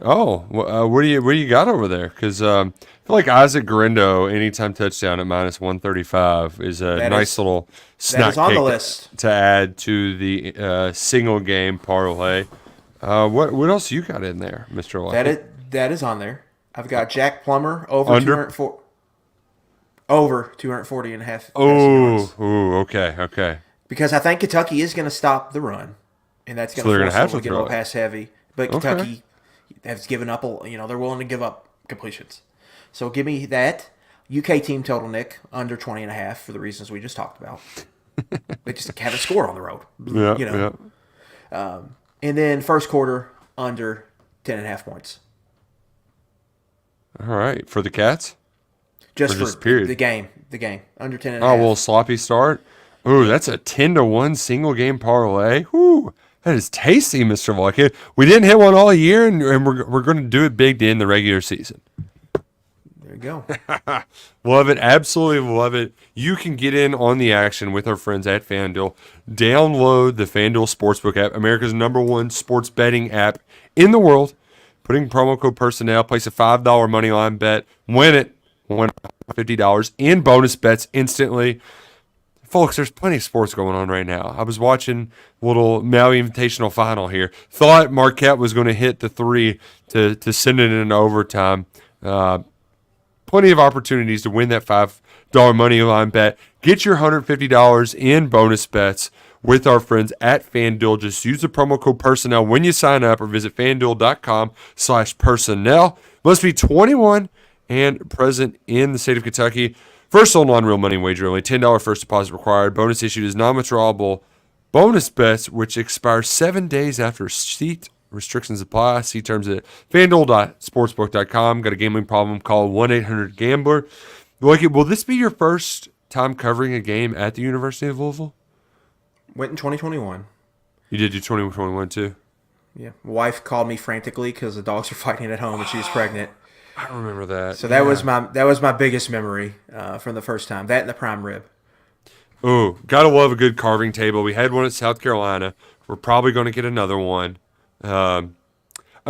[SPEAKER 1] Oh, what do you got over there? Because I feel like Isaac Garindo anytime touchdown at minus 135 is a nice little snack
[SPEAKER 2] on
[SPEAKER 1] cake
[SPEAKER 2] the list
[SPEAKER 1] to add to the single game parlay. What else you got in there, Mr. Lucky?
[SPEAKER 2] That is on there. I've got Jack Plummer over 240 and a half. Okay. Because I think Kentucky is going to stop the run, and that's going to force them to get a little pass heavy. But Kentucky has given up. They're willing to give up completions. So give me that UK team total, Nick, under 20.5 for the reasons we just talked about. They just have a score on the road. And then first quarter under 10.5 points.
[SPEAKER 1] All right, for the Cats.
[SPEAKER 2] Just for
[SPEAKER 1] period.
[SPEAKER 2] the game under 10.5.
[SPEAKER 1] Oh, well, sloppy start. Ooh, that's a 10-1 single game parlay. Ooh, that is tasty, Mr. Lucky. We didn't hit one all year, and we're going to do it big to end the regular season.
[SPEAKER 2] There you go.
[SPEAKER 1] Love it. Absolutely love it. You can get in on the action with our friends at FanDuel. Download the FanDuel Sportsbook app, America's #1 sports betting app in the world. Put in promo code personnel, place a $5 moneyline bet, win it, $50 in bonus bets instantly. Folks, there's plenty of sports going on right now. I was watching a little Maui Invitational final here. Thought Marquette was going to hit the three to send it in overtime. Plenty of opportunities to win that $5 money line bet. Get your $150 in bonus bets with our friends at FanDuel. Just use the promo code personnel when you sign up or visit FanDuel.com/personnel. Must be 21 and present in the state of Kentucky. First online real money wager, only $10 first deposit required. Bonus issued is non-withdrawable bonus bets, which expire 7 days after receipt. Restrictions apply. See terms at FanDuel.sportsbook.com. Got a gambling problem? Call 1-800-GAMBLER. Will this be your first time covering a game at the University of Louisville?
[SPEAKER 2] Went in 2021.
[SPEAKER 1] You did do 2021 too?
[SPEAKER 2] Yeah. My wife called me frantically because the dogs were fighting at home and she was pregnant.
[SPEAKER 1] I remember that.
[SPEAKER 2] So that was my biggest memory from the first time. That and the prime rib.
[SPEAKER 1] Oh, gotta love a good carving table. We had one at South Carolina. We're probably going to get another one. I'm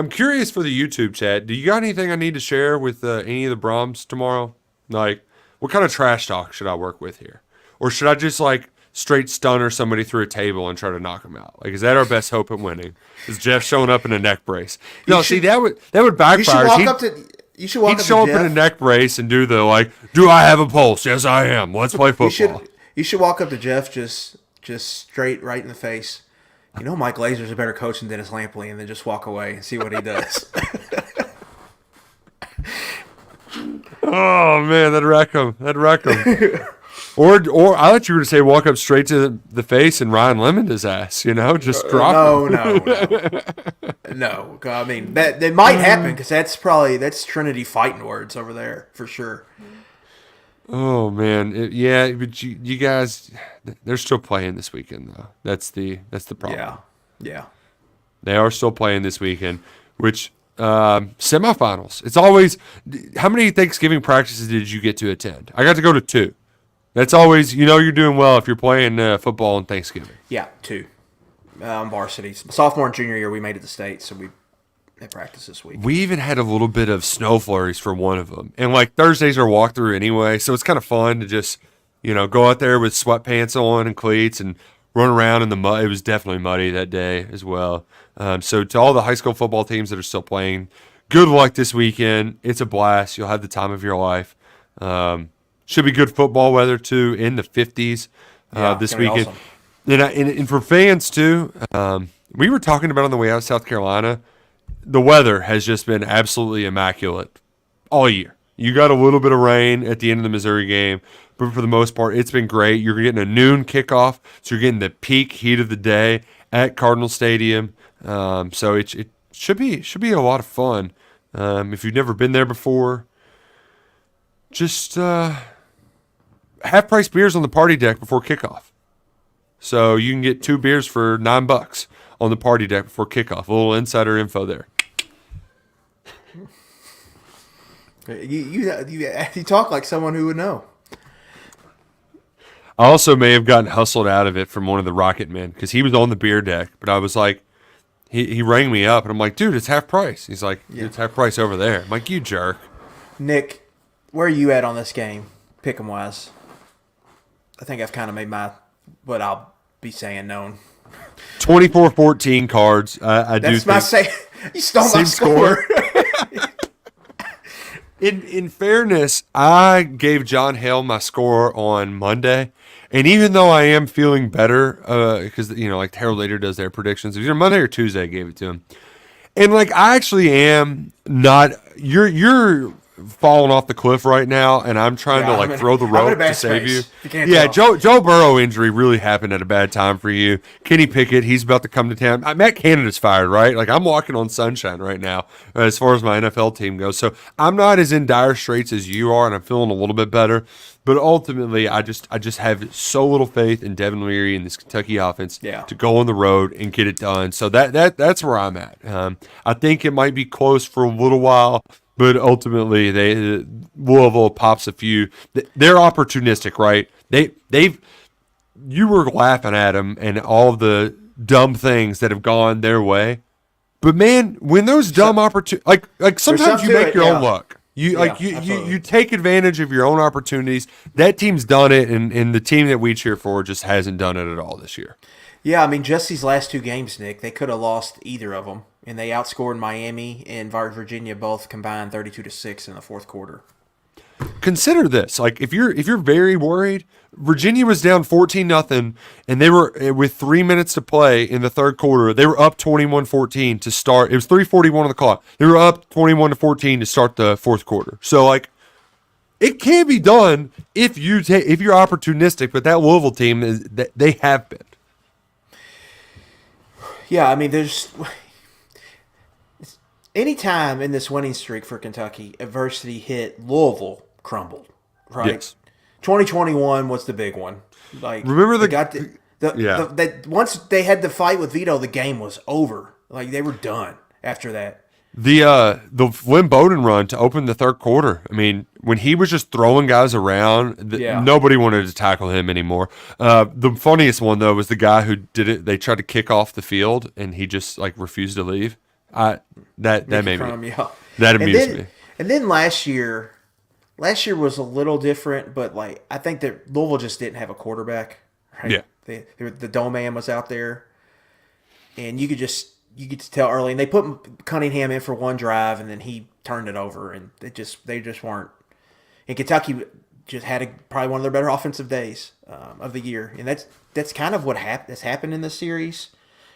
[SPEAKER 1] curious for the YouTube chat. Do you got anything I need to share with any of the Brahms tomorrow? Like, what kind of trash talk should I work with here? Or should I just, like, straight stunner somebody through a table and try to knock them out? Like, is that our best hope at winning? Is Jeff showing up in a neck brace? No, see, that would backfire.
[SPEAKER 2] You should walk up to
[SPEAKER 1] He'd show up in a neck brace and do the, like, do I have a pulse? Yes, I am. Let's play football.
[SPEAKER 2] You should walk up to Jeff just straight right in the face. You know Mike Lazer's a better coach than Dennis Lampley, and then just walk away and see what he does.
[SPEAKER 1] Oh, man, that'd wreck him. Or I thought you were to say walk up straight to the face and Ryan Lemon his ass, just drop him.
[SPEAKER 2] No. I mean, that might happen because that's Trinity fighting words over there for sure.
[SPEAKER 1] Oh, man. But you guys, they're still playing this weekend, though. That's the problem.
[SPEAKER 2] Yeah.
[SPEAKER 1] They are still playing this weekend, which semifinals. It's always, how many Thanksgiving practices did you get to attend? I got to go to 2. That's always, you're doing well if you're playing football on Thanksgiving.
[SPEAKER 2] Yeah, 2. Varsity. Sophomore and junior year, we made it to state, so we had practice this week.
[SPEAKER 1] We even had a little bit of snow flurries for one of them. And, like, Thursdays are walkthrough anyway, so it's kind of fun to just, go out there with sweatpants on and cleats and run around in the mud. It was definitely muddy that day as well. So to all the high school football teams that are still playing, good luck this weekend. It's a blast. You'll have the time of your life. Should be good football weather, too, in the 50s this weekend.
[SPEAKER 2] Awesome.
[SPEAKER 1] And for fans, too, we were talking about on the way out of South Carolina, the weather has just been absolutely immaculate all year. You got a little bit of rain at the end of the Missouri game, but for the most part, it's been great. You're getting a noon kickoff, so you're getting the peak heat of the day at Cardinal Stadium. So it should be a lot of fun. If you've never been there before, just half-price beers on the party deck before kickoff. So you can get 2 beers for $9 on the party deck before kickoff. A little insider info there.
[SPEAKER 2] You talk like someone who would know.
[SPEAKER 1] I also may have gotten hustled out of it from one of the Rocket men because he was on the beer deck, but I was like, he rang me up and I'm like, dude, it's half price. He's like, it's half price over there. I'm like, you jerk.
[SPEAKER 2] Nick, where are you at on this game, pick'em wise? I think I've kind of made what I'll be saying known.
[SPEAKER 1] 24-14 cards.
[SPEAKER 2] That's my say. You stole my score.
[SPEAKER 1] In fairness, I gave John Hale my score on Monday, and even though I am feeling better, because like Harold later does their predictions, either Monday or Tuesday I gave it to him, and like I actually am not. You're falling off the cliff right now, and I'm trying to throw the rope to save you. Joe Burrow injury really happened at a bad time for you. Kenny Pickett, he's about to come to town. Matt Canada's fired, right? Like I'm walking on sunshine right now as far as my NFL team goes. So I'm not as in dire straits as you are, and I'm feeling a little bit better. But ultimately, I just have so little faith in Devin Leary and this Kentucky offense to go on the road and get it done. So that's where I'm at. I think it might be close for a little while. But ultimately, Louisville pops a few. They're opportunistic, right? You were laughing at them and all the dumb things that have gone their way. But man, when those dumb opportunities, like sometimes you make your own luck. You take advantage of your own opportunities. That team's done it, and the team that we cheer for just hasn't done it at all this year.
[SPEAKER 2] Yeah, I mean, just these last 2 games, Nick, they could have lost either of them. And they outscored Miami and Virginia both combined 32-6 in the fourth quarter.
[SPEAKER 1] consider this. Like if you're very worried, Virginia was down 14-0, and they were with 3 minutes to play in the third quarter. They were up 21-14 to start. It was 3:41 on the clock. They were up 21-14 to start the fourth quarter. So like, it can be done if you're opportunistic. But that Louisville team they have been.
[SPEAKER 2] Yeah, I mean, there's any time in this winning streak for Kentucky, adversity hit, Louisville crumbled. Right.
[SPEAKER 1] Yes.
[SPEAKER 2] 2021 was the big one. Like,
[SPEAKER 1] remember
[SPEAKER 2] once they had the fight with Vito, the game was over. Like, they were done after that.
[SPEAKER 1] The Lynn Bowden run to open the third quarter. I mean, when he was just throwing guys around, nobody wanted to tackle him anymore. The funniest one though was the guy who did it. They tried to kick off the field, and he just like refused to leave. That made me.
[SPEAKER 2] Yeah.
[SPEAKER 1] That amused me.
[SPEAKER 2] And then last year was a little different, but like I think that Louisville just didn't have a quarterback. Right?
[SPEAKER 1] Yeah.
[SPEAKER 2] The dome man was out there, and you could tell early. And they put Cunningham in for one drive, and then he turned it over, and they just weren't. And Kentucky just had probably one of their better offensive days of the year, and that's kind of what has happened in this series.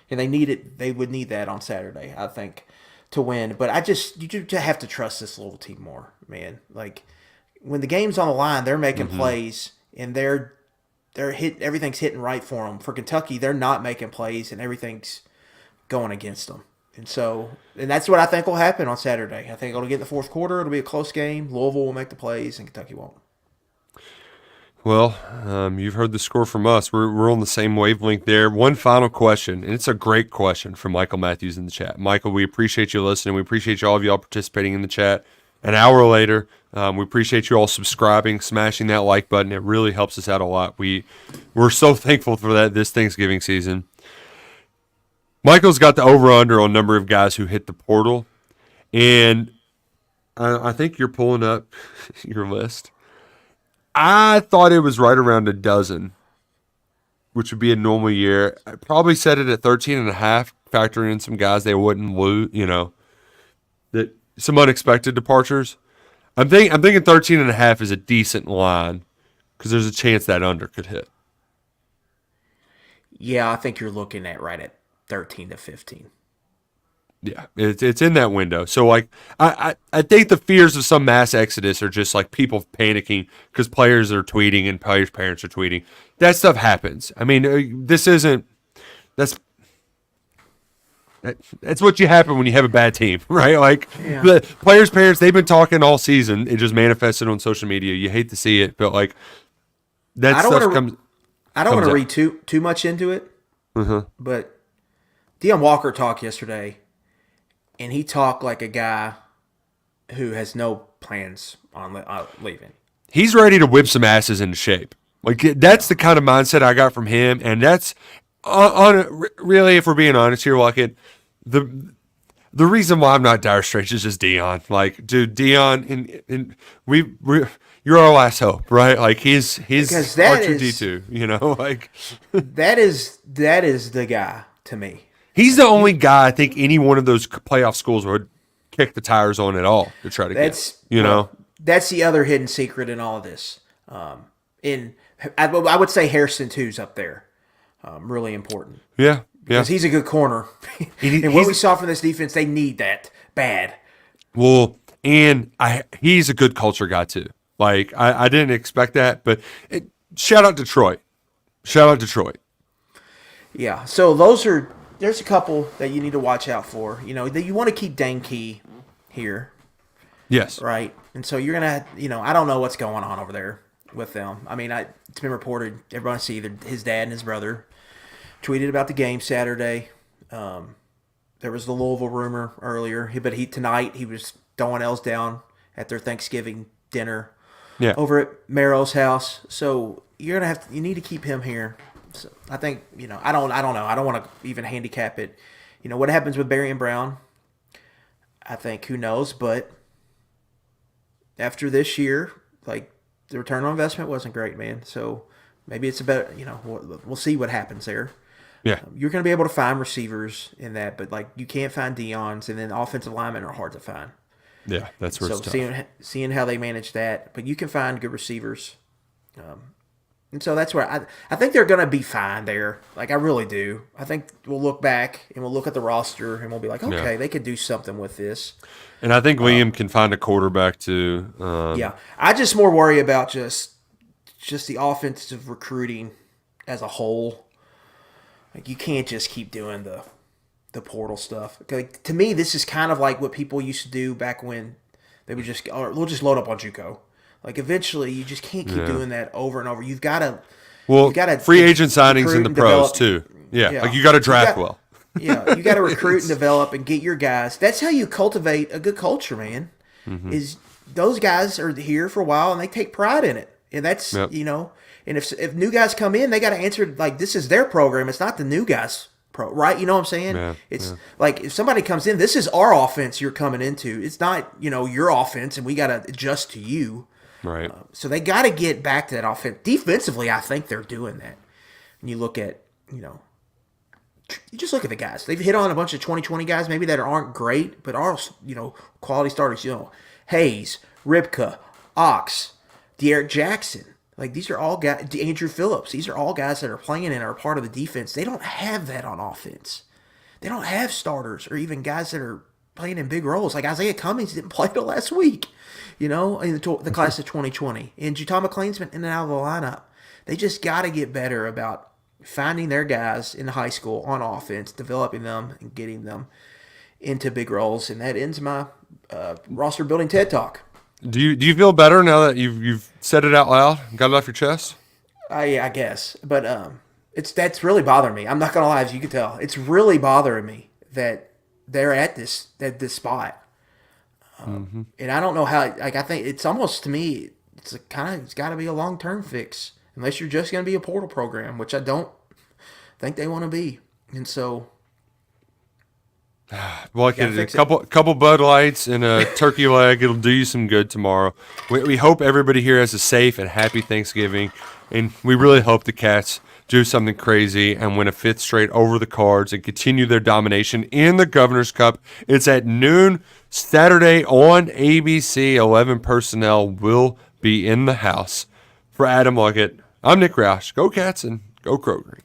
[SPEAKER 2] And they would need that on Saturday, I think, to win. But you just have to trust this little team more, man. Like when the game's on the line, they're making plays, and everything's hitting right for them. For Kentucky, they're not making plays, and everything's going against them. And that's what I think will happen on Saturday. I think it'll get in the fourth quarter. It'll be a close game. Louisville will make the plays, and Kentucky won't.
[SPEAKER 1] Well, you've heard the score from us. We're on the same wavelength there. One final question, and it's a great question from Michael Matthews in the chat. Michael, we appreciate you listening. We appreciate all of y'all participating in the chat. An hour later, we appreciate you all subscribing, smashing that like button. It really helps us out a lot. We're so thankful for that this Thanksgiving season. Michael's got the over-under on number of guys who hit the portal, and I think you're pulling up your list. I thought it was right around a dozen, which would be a normal year. I probably set it at 13.5, factoring in some guys they wouldn't lose, that some unexpected departures. I'm thinking 13.5 is a decent line because there's a chance that under could hit.
[SPEAKER 2] Yeah, I think you're looking at right at 13 to 15.
[SPEAKER 1] Yeah, it's in that window. So, like, I think the fears of some mass exodus are just, like, people panicking because players are tweeting and players' parents are tweeting. That stuff happens. I mean, that's what you happen when you have a bad team, right? Like, the players' parents, they've been talking all season. It just manifested on social media. You hate to see it, but, like, that stuff comes.
[SPEAKER 2] I don't want to read too much into it, but Deion Walker talked yesterday, and he talked like a guy who has no plans on leaving. He's
[SPEAKER 1] ready to whip some asses into shape. Like, that's the kind of mindset I got from him, and that's really, if we're being honest here, like the reason why I'm not dire straits is just Deion. Like, dude, Deion, and you're our last hope, right? Like he's R2D2, like
[SPEAKER 2] that is the guy to me.
[SPEAKER 1] He's the only guy I think any one of those playoff schools would kick the tires on at all to try to get.
[SPEAKER 2] That's the other hidden secret in all of this. I would say Harrison too's up there. Really important.
[SPEAKER 1] Yeah.
[SPEAKER 2] Because he's a good corner. And what we saw from this defense, they need that bad.
[SPEAKER 1] Well, and he's a good culture guy too. Like, I didn't expect that, but shout out Detroit.
[SPEAKER 2] Yeah, so there's a couple that you need to watch out for. That you want to keep Dane Key here.
[SPEAKER 1] Yes.
[SPEAKER 2] Right? And so you're going to, I don't know what's going on over there with them. I mean, it's been reported, everyone see either his dad and his brother tweeted about the game Saturday. There was the Louisville rumor earlier, but tonight he was throwing L's down at their Thanksgiving dinner over at Merrill's house. So you need to keep him here. So I think, I don't know. I don't want to even handicap it. What happens with Barry and Brown, I think, who knows, but after this year, like, the return on investment wasn't great, man. So maybe it's about, we'll see what happens there.
[SPEAKER 1] Yeah.
[SPEAKER 2] You're going to be able to find receivers in that, but, like, you can't find Deion's, and then offensive linemen are hard to find.
[SPEAKER 1] Yeah, that's where
[SPEAKER 2] So
[SPEAKER 1] it's tough.
[SPEAKER 2] seeing how they manage that, but you can find good receivers, and so that's where I think they're going to be fine there. Like I really do. I think we'll look back and we'll look at the roster and we'll be like,
[SPEAKER 1] Yeah.
[SPEAKER 2] okay, they could do something with this.
[SPEAKER 1] And I think Liam can find a quarterback too.
[SPEAKER 2] Yeah, I just more worry about just the offensive recruiting as a whole. Like you can't just keep doing the portal stuff. Like, to me, this is kind of like what people used to do back when they would just, or we'll just load up on JUCO. Like eventually, you just can't keep doing that over and over. You've got to,
[SPEAKER 1] free agent signings
[SPEAKER 2] recruit
[SPEAKER 1] in the
[SPEAKER 2] and
[SPEAKER 1] pros
[SPEAKER 2] develop.
[SPEAKER 1] too. Yeah,
[SPEAKER 2] Yeah.
[SPEAKER 1] like you got to draft well.
[SPEAKER 2] Yeah, you got to recruit and develop and get your guys. That's how you cultivate a good culture, man. Is those guys are here for a while and they take pride in it, and that's
[SPEAKER 1] Yep.
[SPEAKER 2] And if new guys come in, they got to answer like this is their program. It's not the new guys' right? You know what I'm saying?
[SPEAKER 1] Yeah,
[SPEAKER 2] It's like if somebody comes in, this is our offense you're coming into. It's not your offense, and we got to adjust to you.
[SPEAKER 1] Right.
[SPEAKER 2] So they got to get back to that offense. Defensively, I think they're doing that. And you look at you just look at the guys. They've hit on a bunch of 2020 guys, maybe that aren't great, but are quality starters. Hayes, Ribka, Ox, De'Aaron Jackson. Like these are all guys. Andrew Phillips. These are all guys that are playing and are part of the defense. They don't have that on offense. They don't have starters or even guys that are playing in big roles. Like Isaiah Cummings didn't play till last week. In the class of 2020, and Jutah McLean's been in and out of the lineup. They just got to get better about finding their guys in high school on offense, developing them, and getting them into big roles. And that ends my roster building TED Talk.
[SPEAKER 1] Do you feel better now that you've said it out loud, got it off your chest?
[SPEAKER 2] I guess, but that's really bothering me. I'm not gonna lie, as you can tell, it's really bothering me that they're at this spot. And I don't know how. Like I think it's almost to me, it's got to be a long-term fix unless you're just going to be a portal program, which I don't think they want to be. And so,
[SPEAKER 1] Well, a couple Bud Lights and a turkey leg. It'll do you some good tomorrow. We hope everybody here has a safe and happy Thanksgiving, and we really hope the Cats do something crazy and win a 5th straight over the Cards and continue their domination in the Governor's Cup. It's at noon Saturday on ABC. 11 personnel will be in the house. For Adam Luckett, I'm Nick Roush. Go Cats and go Kroger.